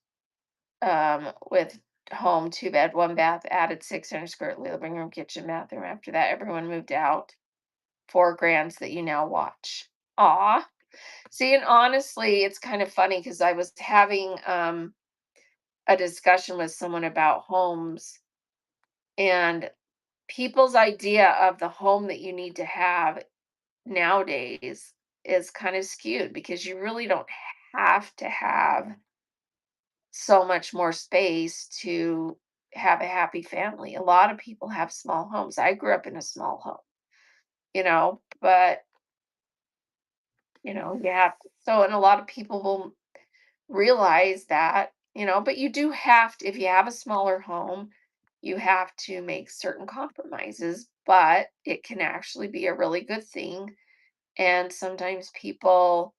with home, two bed, one bath, added 600 square living room, kitchen, bathroom. After that, everyone moved out. Four grands that you now watch. Aw. See, and honestly, it's kind of funny because I was having a discussion with someone about homes, and people's idea of the home that you need to have nowadays is kind of skewed because you really don't have to have so much more space to have a happy family. A lot of people have small homes. I grew up in a small home, but you have to, so, and a lot of people will realize that, but you do have to, if you have a smaller home, you have to make certain compromises, but it can actually be a really good thing. And sometimes people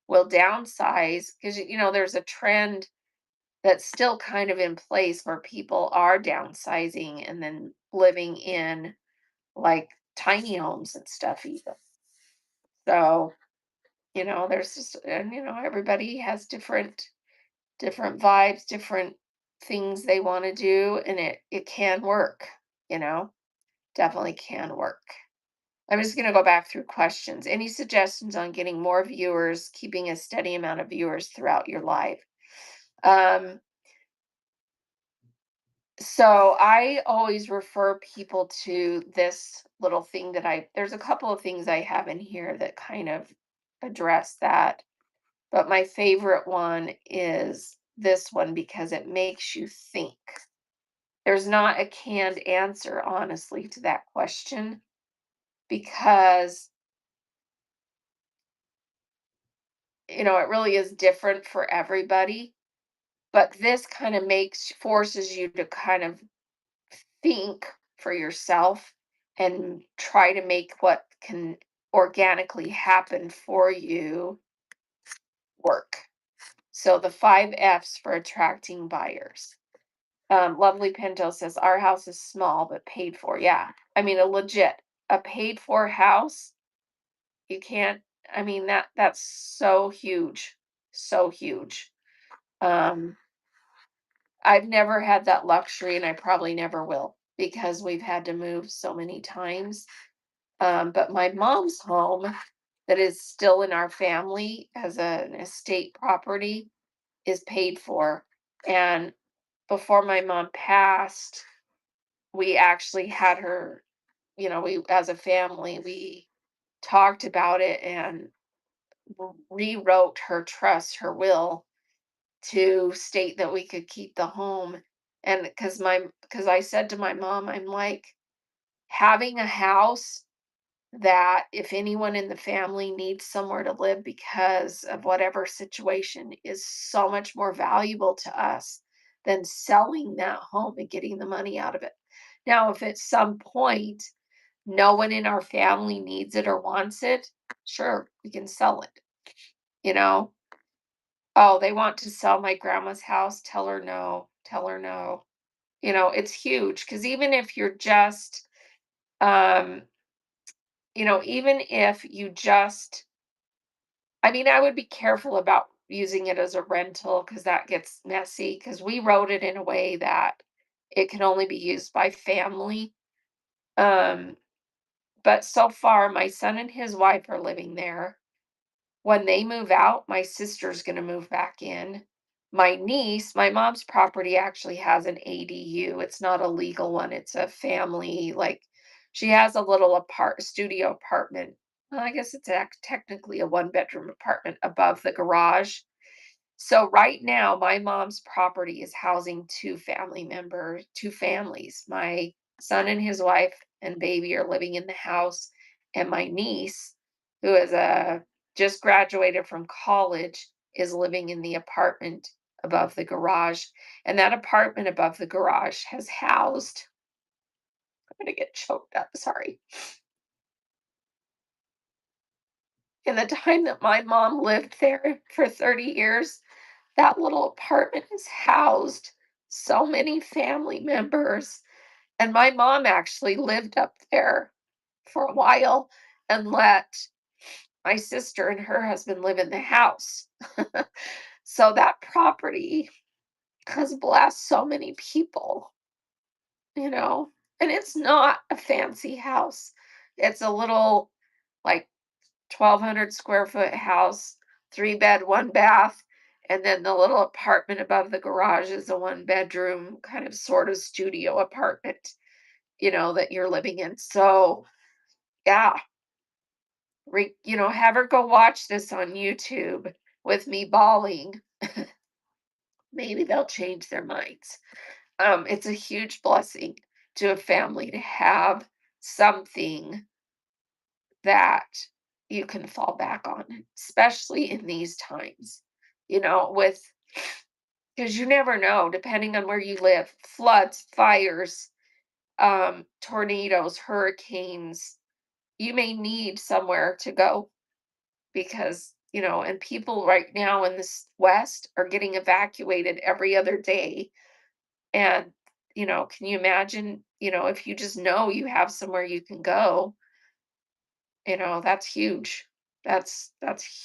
will downsize because there's a trend that's still kind of in place where people are downsizing and then living in like tiny homes and stuff even. So, there's just, and everybody has different vibes, different things they want to do, and it can work, you know, definitely can work. I'm just going to go back through questions. Any suggestions on getting more viewers, keeping a steady amount of viewers throughout your live? Um, so I always refer people to this little thing there's a couple of things I have in here that kind of address that. But my favorite one is this one because it makes you think. There's not a canned answer, honestly, to that question because, it really is different for everybody. But this kind of forces you to kind of think for yourself and try to make what can organically happen for you work. So the 5 F's for attracting buyers. Lovely Pinto says our house is small but paid for. Yeah. I mean, a paid for house, you can't, I mean, that's so huge. So huge. Um, I've never had that luxury and I probably never will because we've had to move so many times. But my mom's home that is still in our family as an estate property is paid for. And before my mom passed, we actually had her, we, as a family, we talked about it and rewrote her trust, her will, to state that we could keep the home. And because I said to my mom, I'm like, having a house that if anyone in the family needs somewhere to live because of whatever situation is so much more valuable to us than selling that home and getting the money out of it. Now, if at some point no one in our family needs it or wants it, sure, we can sell it, you know? Oh, they want to sell my grandma's house. Tell her no. Tell her no. It's huge because even if you're just, um, even if you just, I mean, I would be careful about using it as a rental because that gets messy because we wrote it in a way that it can only be used by family. Um, But so far, my son and his wife are living there. When they move out, my sister's gonna move back in. My niece, my mom's property actually has an ADU. It's not a legal one. It's a family, like she has a little studio apartment. Well, I guess it's technically a one-bedroom apartment above the garage. So right now, my mom's property is housing two families. My son and his wife and baby are living in the house, and my niece, who is just graduated from college, is living in the apartment above the garage. And that apartment above the garage has housed, I'm gonna get choked up, sorry. In the time that my mom lived there for 30 years, that little apartment has housed so many family members, and my mom actually lived up there for a while and let my sister and her husband live in the house. So that property has blessed so many people, you know? And it's not a fancy house. It's a little, like, 1,200 square foot house, 3 bed, 1 bath, and then the little apartment above the garage is a 1 bedroom kind of sort of studio apartment, that you're living in. So, yeah, have her go watch this on YouTube with me bawling. Maybe they'll change their minds. It's a huge blessing to a family to have something that you can fall back on, especially in these times, with because you never know, depending on where you live, floods, fires, tornadoes, hurricanes, you may need somewhere to go because, and people right now in this West are getting evacuated every other day. And, can you imagine, if you just know you have somewhere you can go, that's huge. That's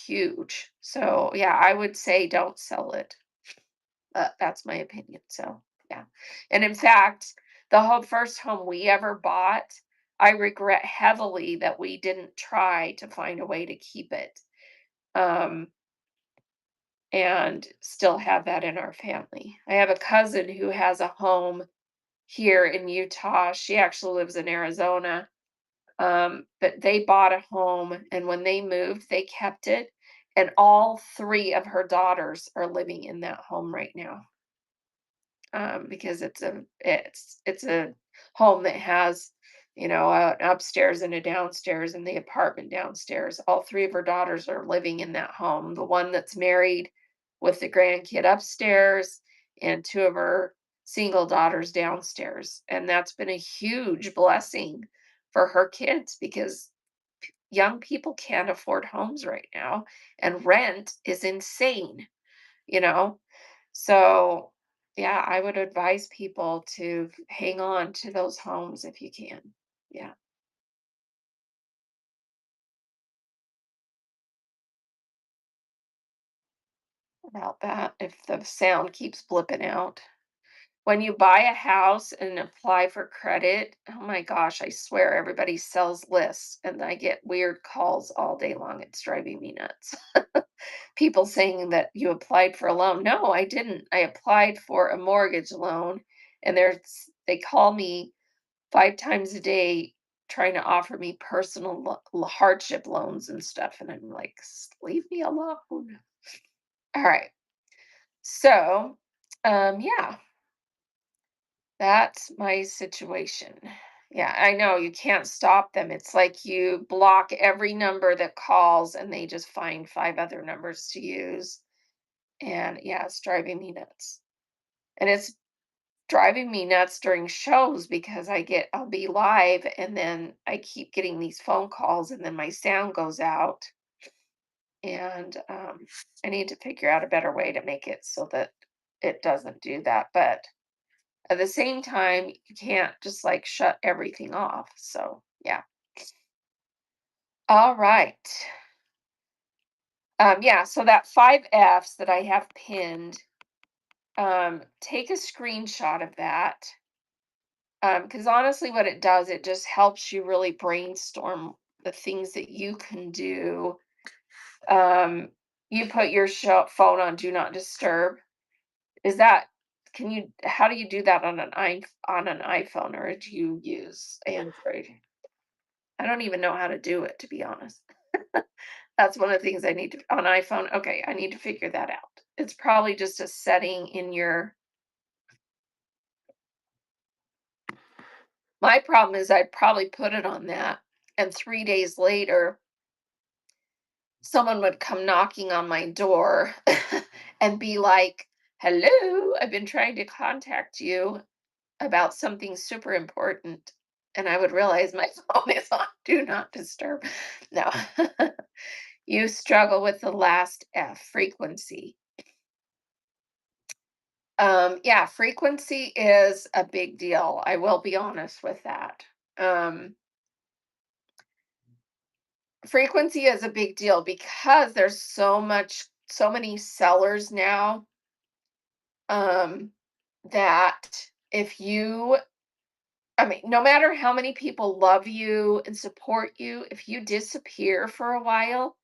huge. So, yeah, I would say don't sell it. That's my opinion. So, yeah. And in fact, the whole first home we ever bought, I regret heavily that we didn't try to find a way to keep it. Um, and still have that in our family. I have a cousin who has a home here in Utah. She actually lives in Arizona. But they bought a home, and when they moved, they kept it, and all 3 of her daughters are living in that home right now, because it's a home that has, an upstairs and a downstairs, and the apartment downstairs. All 3 of her daughters are living in that home. The one that's married with the grandkid upstairs, and 2 of her single daughters downstairs, and that's been a huge blessing for her kids because young people can't afford homes right now, and rent is insane, you know? So, yeah, I would advise people to hang on to those homes if you can. Yeah, about that, if the sound keeps blipping out. When you buy a house and apply for credit, oh my gosh, I swear everybody sells lists and I get weird calls all day long. It's driving me nuts. People saying that you applied for a loan. No, I didn't. I applied for a mortgage loan, and they call me 5 times a day trying to offer me personal hardship loans and stuff, and I'm like, Leave me alone." All right. So, yeah, that's my situation. Yeah, I know you can't stop them. It's like you block every number that calls and they just find 5 other numbers to use. And yeah, it's driving me nuts. And it's driving me nuts during shows because I'll be live and then I keep getting these phone calls and then my sound goes out. And I need to figure out a better way to make it so that it doesn't do that. But at the same time, you can't just like shut everything off. So, yeah. All right. Yeah, so that 5 F's that I have pinned, take a screenshot of that. Because honestly, what it does, it just helps you really brainstorm the things that you can do. Um, you put your phone on do not disturb. Is that can you how do you do that on on an iPhone, or do you use Android? I don't even know how to do it, to be honest. That's one of the things I need to on iPhone. Okay, I need to figure that out. It's probably just a setting in your my problem is I probably put it on that, and 3 days later, someone would come knocking on my door and be like, "Hello, I've been trying to contact you about something super important." And I would realize my phone is on do not disturb. No. You struggle with the last F, frequency. Yeah, frequency is a big deal. I will be honest with that. Um, frequency is a big deal because there's so many sellers now, um, that if you I mean, no matter how many people love you and support you, if you disappear for a while,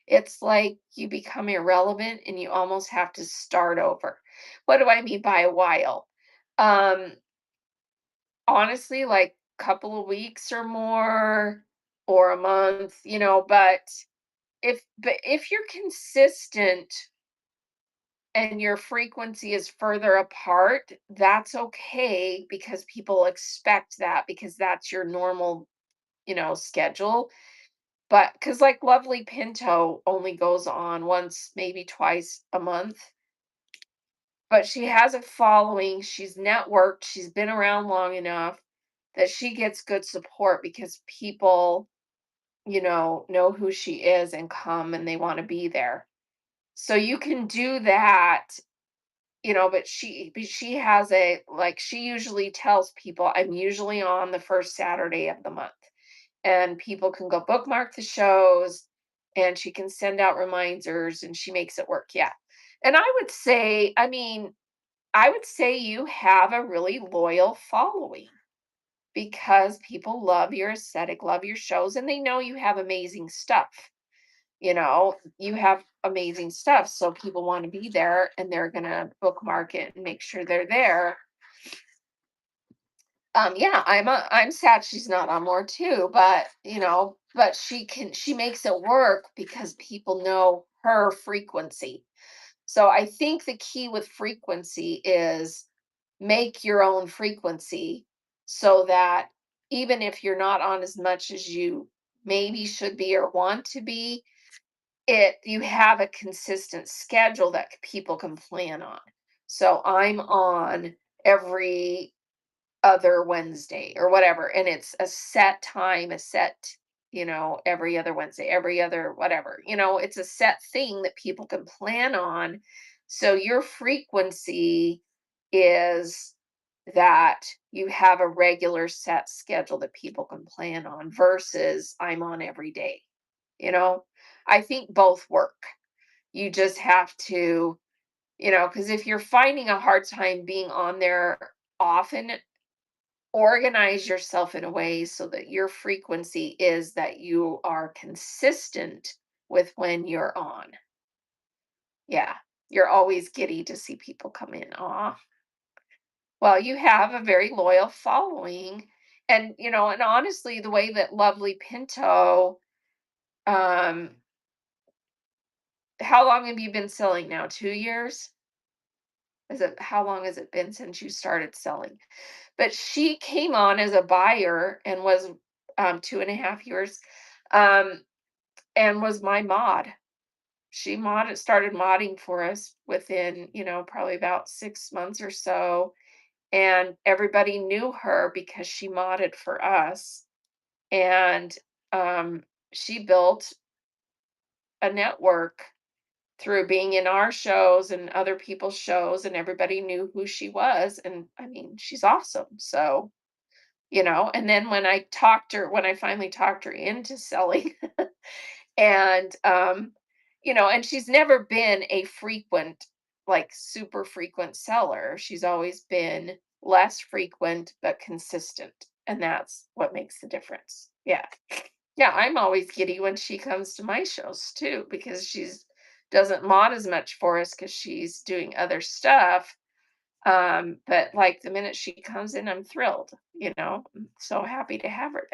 it's like you become irrelevant and you almost have to start over. What do I mean by a while? Um, honestly, like couple of weeks or more or a month, but if you're consistent and your frequency is further apart, that's okay because people expect that because that's your normal schedule. But because like Lovely Pinto only goes on once, maybe twice a month, but she has a following. She's networked. She's been around long enough that she gets good support because people, know who she is and come and they want to be there. So you can do that, but she has she usually tells people I'm usually on the first Saturday of the month, and people can go bookmark the shows, and she can send out reminders and she makes it work. Yeah. And I would say you have a really loyal following because people love your aesthetic, love your shows, and they know you have amazing stuff. You have amazing stuff, so people want to be there and they're going to bookmark it and make sure they're there. Yeah, I'm sad she's not on more too, but but she makes it work because people know her frequency. So I think the key with frequency is make your own frequency so that even if you're not on as much as you maybe should be or want to be, you have a consistent schedule that people can plan on. So I'm on every other Wednesday or whatever, and it's a set time, a set, every other Wednesday, every other whatever. It's a set thing that people can plan on. So your frequency is that you have a regular set schedule that people can plan on versus I'm on every day. You know, I think both work. You just have to, because if you're finding a hard time being on there often, organize yourself in a way so that your frequency is that you are consistent with when you're on. Yeah. You're always giddy to see people come in. Aw. Well, you have a very loyal following. And honestly, the way that Lovely Pinto, um, how long have you been selling now? 2 years? How long has it been since you started selling? But she came on as a buyer and was 2.5 years, um, and was my mod. She started modding for us within, probably about 6 months or so. And everybody knew her because she modded for us. And she built a network through being in our shows and other people's shows, and everybody knew who she was. And I mean, she's awesome. So, and then when I finally talked her into selling, and and she's never been a frequent, like super frequent seller. She's always been less frequent, but consistent. And that's what makes the difference. Yeah. Yeah, I'm always giddy when she comes to my shows too, because she's doesn't mod as much for us because she's doing other stuff. But like the minute she comes in, I'm thrilled, I'm so happy to have her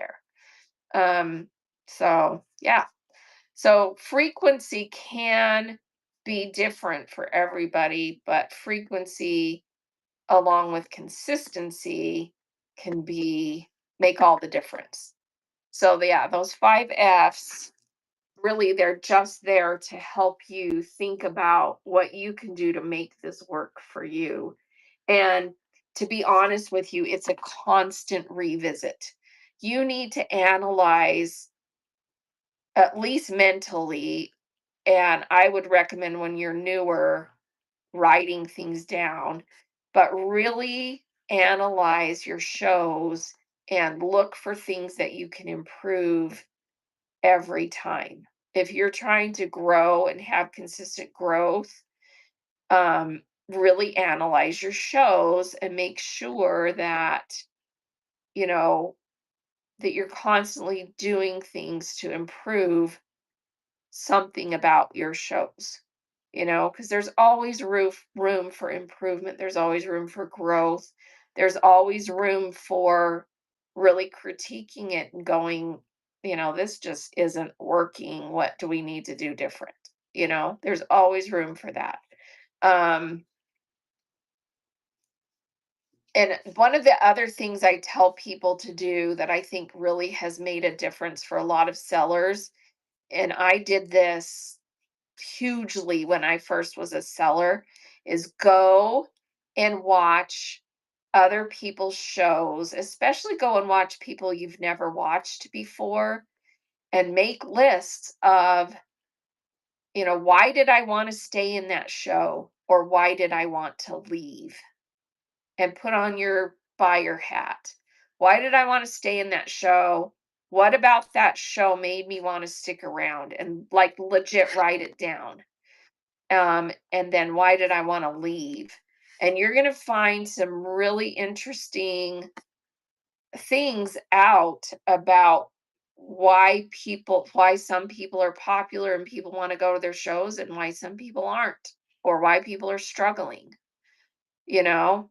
there. So yeah. So frequency can be different for everybody, but frequency along with consistency can be make all the difference. So yeah, those 5 F's really they're just there to help you think about what you can do to make this work for you. And to be honest with you, it's a constant revisit. You need to analyze at least mentally, and I would recommend when you're newer writing things down, but really analyze your shows and look for things that you can improve every time. If you're trying to grow and have consistent growth, really analyze your shows and make sure you know, that you're constantly doing things to improve something about your shows, because there's always room for improvement. There's always room for growth. There's always room for really critiquing it and going, this just isn't working. What do we need to do different? There's always room for that. Um, and one of the other things I tell people to do that I think really has made a difference for a lot of sellers, and I did this hugely when I first was a seller, is go and watch other people's shows, especially go and watch people you've never watched before and make lists of, why did I want to stay in that show or why did I want to leave? And put on your buyer hat. Why did I want to stay in that show? What about that show made me want to stick around and like legit write it down? And then why did I want to leave? And you're going to find some really interesting things out about why some people are popular and people want to go to their shows and why some people aren't, or why people are struggling. You know,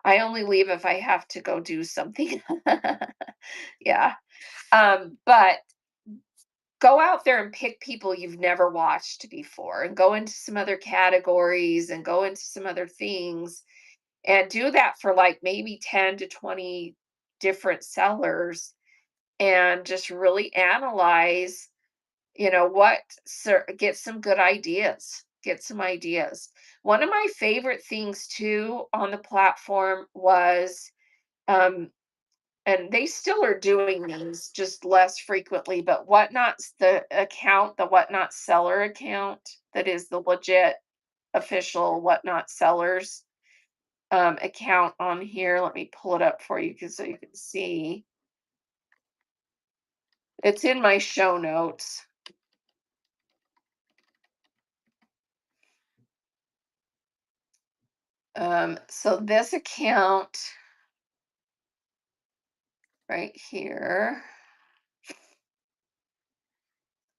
I only leave if I have to go do something. Yeah. But go out there and pick people you've never watched before and go into some other categories and go into some other things and do that for like maybe 10 to 20 different sellers and just really analyze, get some good ideas. Get some ideas. One of my favorite things too on the platform was um, and they still are doing these just less frequently, but the Whatnot seller account that is the legit official Whatnot sellers account on here. Let me pull it up for you so you can see. It's in my show notes. So this account right here.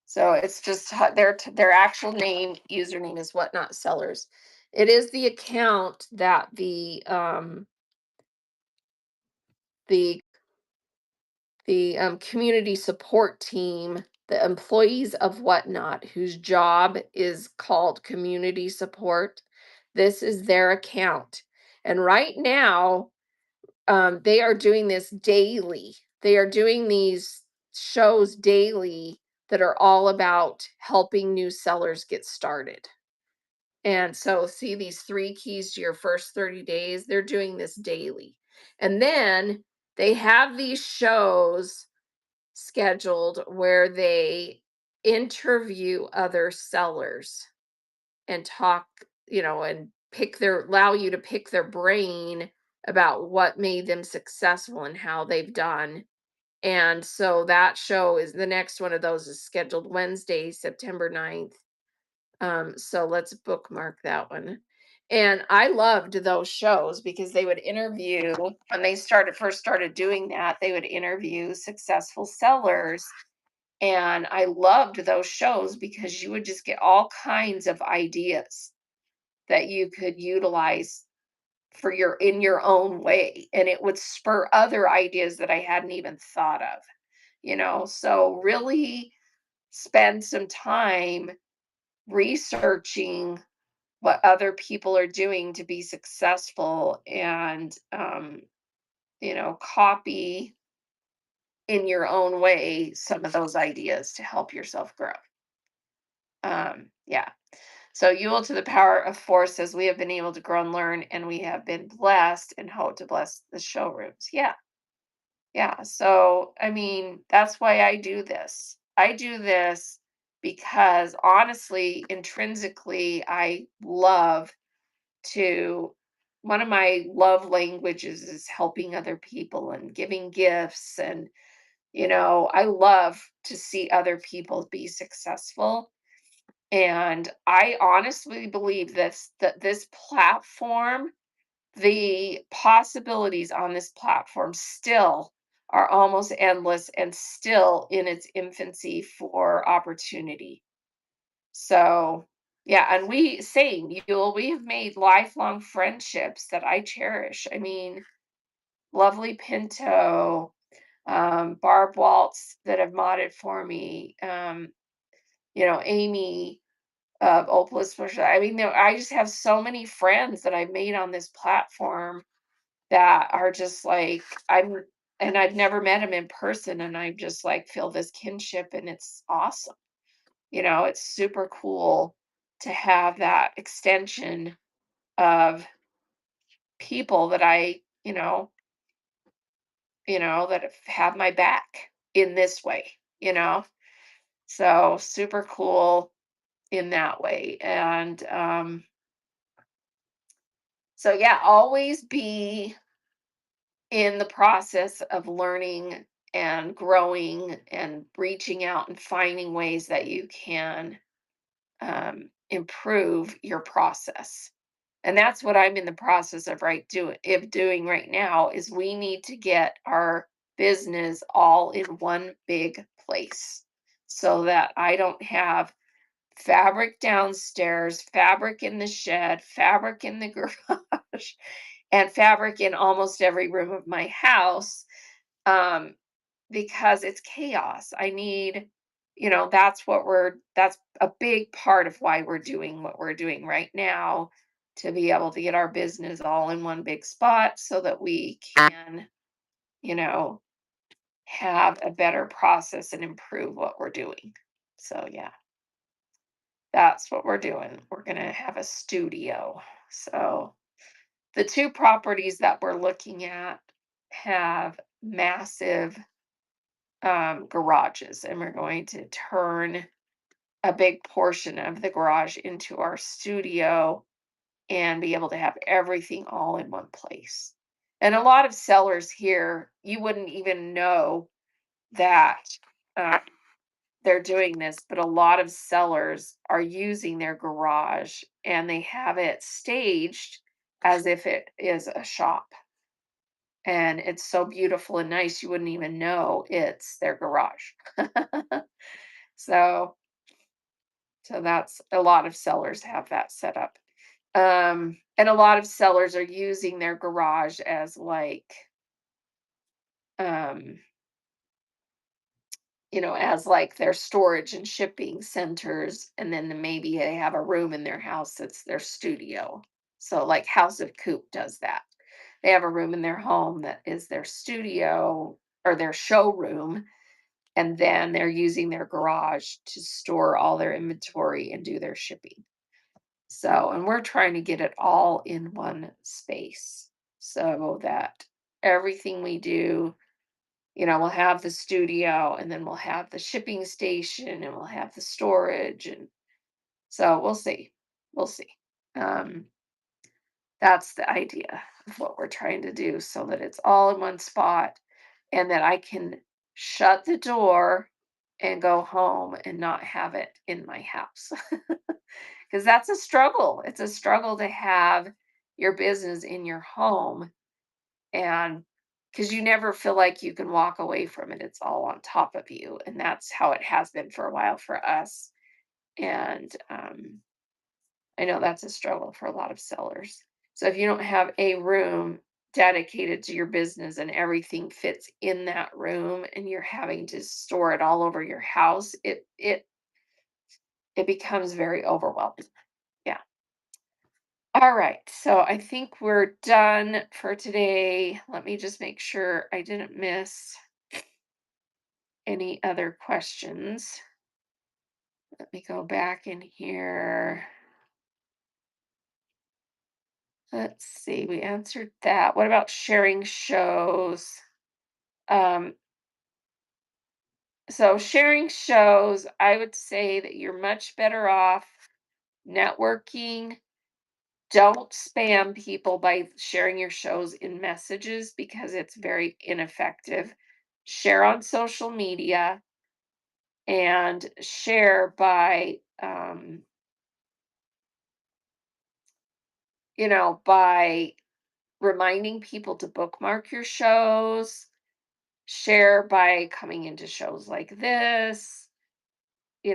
So it's just their actual name, username is Whatnot Sellers. It is the account that the community support team, the employees of Whatnot, whose job is called community support. This is their account. And right now, they are doing this daily. They are doing these shows daily that are all about helping new sellers get started. And so, see these 3 keys to your first 30 days, they're doing this daily. And then they have these shows scheduled where they interview other sellers and talk, and allow you to pick their brain about what made them successful and how they've done. And so that show is the next one of those is scheduled Wednesday, September 9th. So let's bookmark that one. And I loved those shows because they would interview when they started first started doing that, they would interview successful sellers. And I loved those shows because you would just get all kinds of ideas that you could utilize for your in your own way. And it would spur other ideas that I hadn't even thought of, So really spend some time researching what other people are doing to be successful and copy in your own way some of those ideas to help yourself grow. Yeah. So Yule to the power of four says we have been able to grow and learn, and we have been blessed and hope to bless the showrooms. Yeah. Yeah. So I mean, that's why I do this. I do this because honestly, intrinsically, I love to one of my love languages is helping other people and giving gifts, and I love to see other people be successful. And I honestly believe that this platform, the possibilities on this platform still are almost endless and still in its infancy for opportunity. So, yeah, and we have made lifelong friendships that I cherish. I mean, lovely Pinto, Barb Waltz that have modded for me, Amy of Opalist Push. I mean, I just have so many friends that I've made on this platform that are just like and I've never met him in person, and I just like feel this kinship, and it's awesome. It's super cool to have that extension of people that that have my back in this way, you know? So super cool in that way. And so yeah, always be in the process of learning and growing and reaching out and finding ways that you can improve your process. And that's what I'm in the process of doing right now is we need to get our business all in one big place so that I don't have fabric downstairs, fabric in the shed, fabric in the garage, and fabric in almost every room of my house. Um, because it's chaos. That's a big part of why we're doing what we're doing right now, to be able to get our business all in one big spot so that we can, you know, have a better process and improve what we're doing. So, yeah, that's what we're doing. We're going to have a studio. So, the two properties that we're looking at have massive garages, and we're going to turn a big portion of the garage into our studio and be able to have everything all in one place. And a lot of sellers here, you wouldn't even know that uh, they're doing this, but a lot of sellers are using their garage and they have it staged as if it is a shop. And it's so beautiful and nice, you wouldn't even know it's their garage. So, so that's a lot of sellers have that set up. And a lot of sellers are using their garage as um, as like their storage and shipping centers. And then maybe they have a room in their house that's their studio. So, like House of Coop does that. They have a room in their home that is their studio or their showroom, and then they're using their garage to store all their inventory and do their shipping. So, and we're trying to get it all in one space so that everything we do, we'll have the studio, and then we'll have the shipping station, and we'll have the storage. And so we'll see. We'll see. Um, that's the idea of what we're trying to do so that it's all in one spot and that I can shut the door and go home and not have it in my house. because that's a struggle. It's a struggle to have your business in your home, and because you never feel like you can walk away from it. It's all on top of you, and that's how it has been for a while for us. And I know that's a struggle for a lot of sellers. So if you don't have a room dedicated to your business and everything fits in that room and you're having to store it all over your house, it becomes very overwhelming. Yeah. All right. So I think we're done for today. Let me just make sure I didn't miss any other questions. Let me go back in here. Let's see. We answered that. What about sharing shows? Um, so sharing shows, I would say that you're much better off networking. Don't spam people by sharing your shows in messages because it's very ineffective. Share on social media and share by, by reminding people to bookmark your shows, share by coming into shows like this.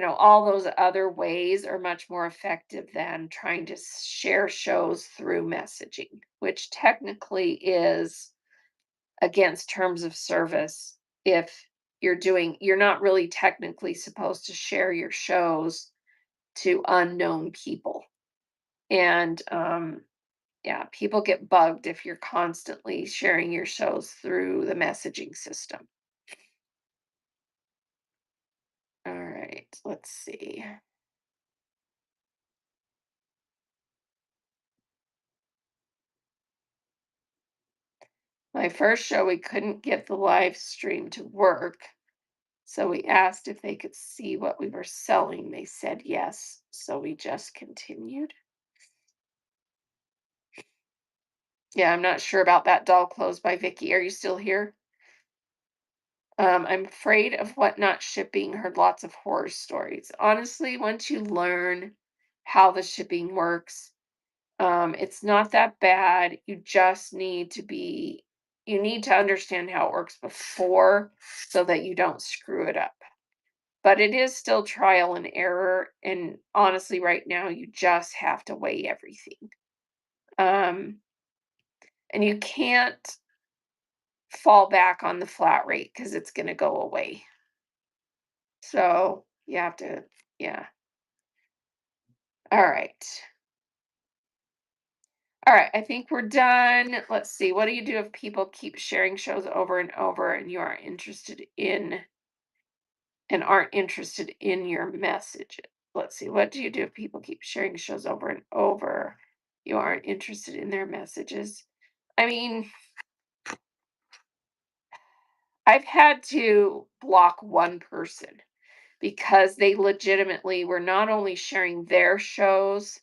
All those other ways are much more effective than trying to share shows through messaging, which technically is against terms of service. If you're not really technically supposed to share your shows to unknown people. And yeah, people get bugged if you're constantly sharing your shows through the messaging system. All right, let's see. My first show, we couldn't get the live stream to work. So we asked if they could see what we were selling. They said yes. So we just continued. Yeah, I'm not sure about that doll clothes by Vicky. Are you still here? I'm afraid of what not shipping. Heard lots of horror stories. Honestly, once you learn how the shipping works, it's not that bad. You need to understand how it works before so that you don't screw it up. But it is still trial and error. And honestly, right now, you just have to weigh everything. Um, and you can't fall back on the flat rate because it's going to go away. So you have to, yeah. All right. All right. I think we're done. Let's see. What do you do if people keep sharing shows over and over and you aren't interested in your message? Let's see. What do you do if people keep sharing shows over and over? You aren't interested in their messages. I mean, I've had to block one person because they legitimately were not only sharing their shows,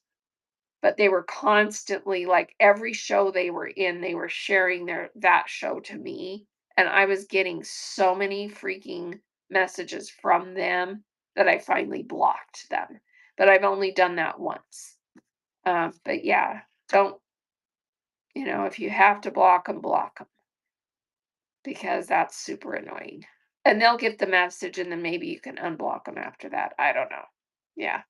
but they were constantly like every show they were in, they were sharing that show to me. And I was getting so many freaking messages from them that I finally blocked them. But I've only done that once. But yeah, don't, if you have to block them because that's super annoying. And they'll get the message and then maybe you can unblock them after that. I don't know. Yeah.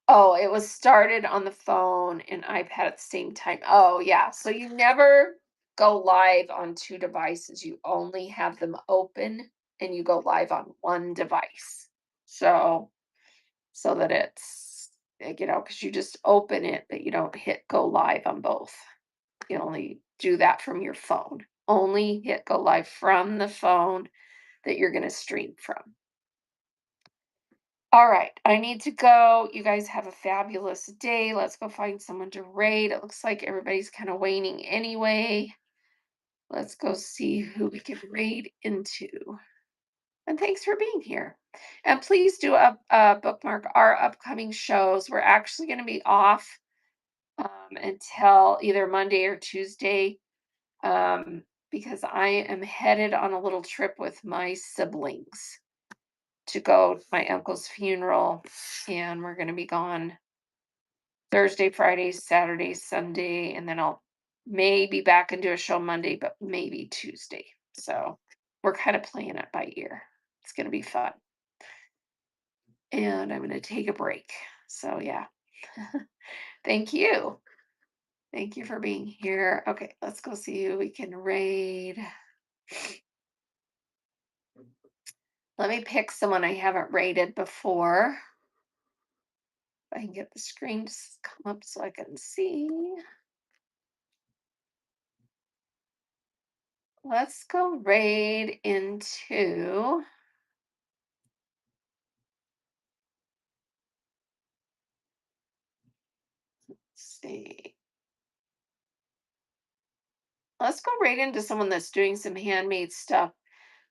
Oh, it was started on the phone and iPad at the same time. Oh, yeah. So you never go live on two devices. You only have them open and you go live on one device. So so that it's because you just open it, but you don't hit go live on both. You only do that from your phone. Only hit go live from the phone that you're going to stream from. All right, I need to go. You guys have a fabulous day. Let's go find someone to raid. It looks like everybody's kind of waning anyway. Let's go see who we can raid into. And thanks for being here. And please do bookmark our upcoming shows. We're actually going to be off until either Monday or Tuesday because I am headed on a little trip with my siblings to go to my uncle's funeral, and we're gonna be gone Thursday, Friday, Saturday, Sunday, and then I'll maybe back and do a show Monday, but maybe Tuesday. So we're kind of playing it by ear. It's gonna be fun. And I'm gonna take a break. So yeah. Thank you. Thank you for being here. Okay, let's go see who we can raid. Let me pick someone I haven't rated before. If I can get the screen to come up so I can see. Let's go raid into. Let's see. Let's go right into someone that's doing some handmade stuff.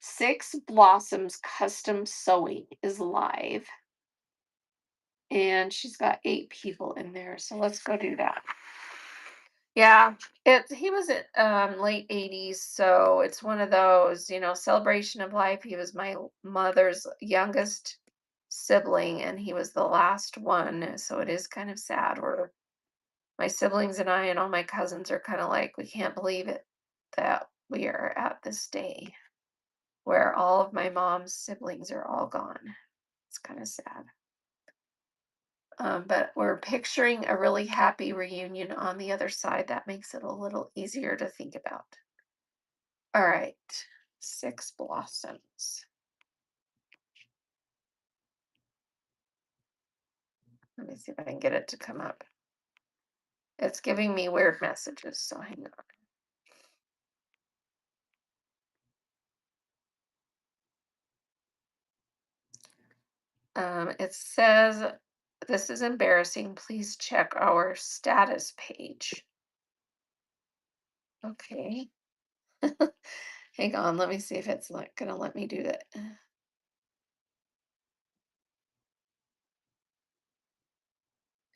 Six Blossoms Custom Sewing is live, and she's got 8 people in there. So let's go do that. Yeah, he was at late 80s, so it's one of those, celebration of life. He was my mother's youngest sibling, and he was the last one. So it is kind of sad. Where my siblings and I and all my cousins are kind of like, we can't believe it that we are at this day where all of my mom's siblings are all gone. It's kind of sad. But we're picturing a really happy reunion on the other side. That makes it a little easier to think about. All right, Six Blossoms. Let me see if I can get it to come up. It's giving me weird messages, so hang on. It says, "This is embarrassing. Please check our status page." Okay. Hang on, let me see if it's not gonna let me do that.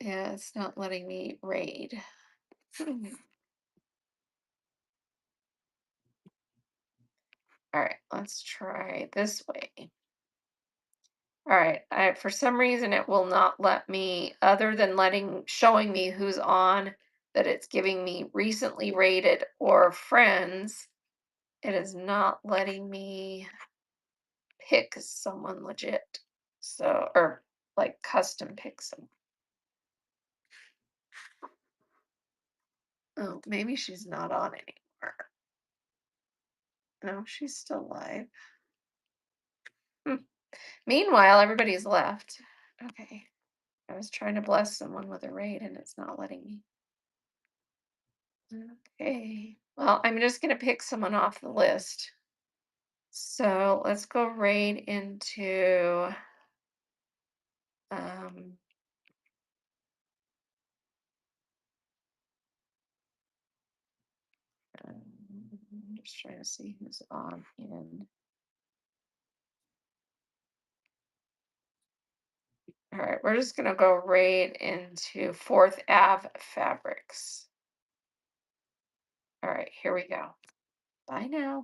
Yeah, it's not letting me raid. All right, let's try this way. All right, for some reason it will not let me, other than showing me who's on, that it's giving me recently rated or friends. It is not letting me pick someone legit. So, or like custom pick some. Oh, maybe she's not on anymore. No, she's still live. Hmm. Meanwhile, everybody's left. Okay. I was trying to bless someone with a raid and it's not letting me. Okay. Well, I'm just going to pick someone off the list. So let's go right into um, I'm just trying to see who's on in. All right, we're just going to go right into Fourth Ave Fabrics. All right, here we go. Bye now.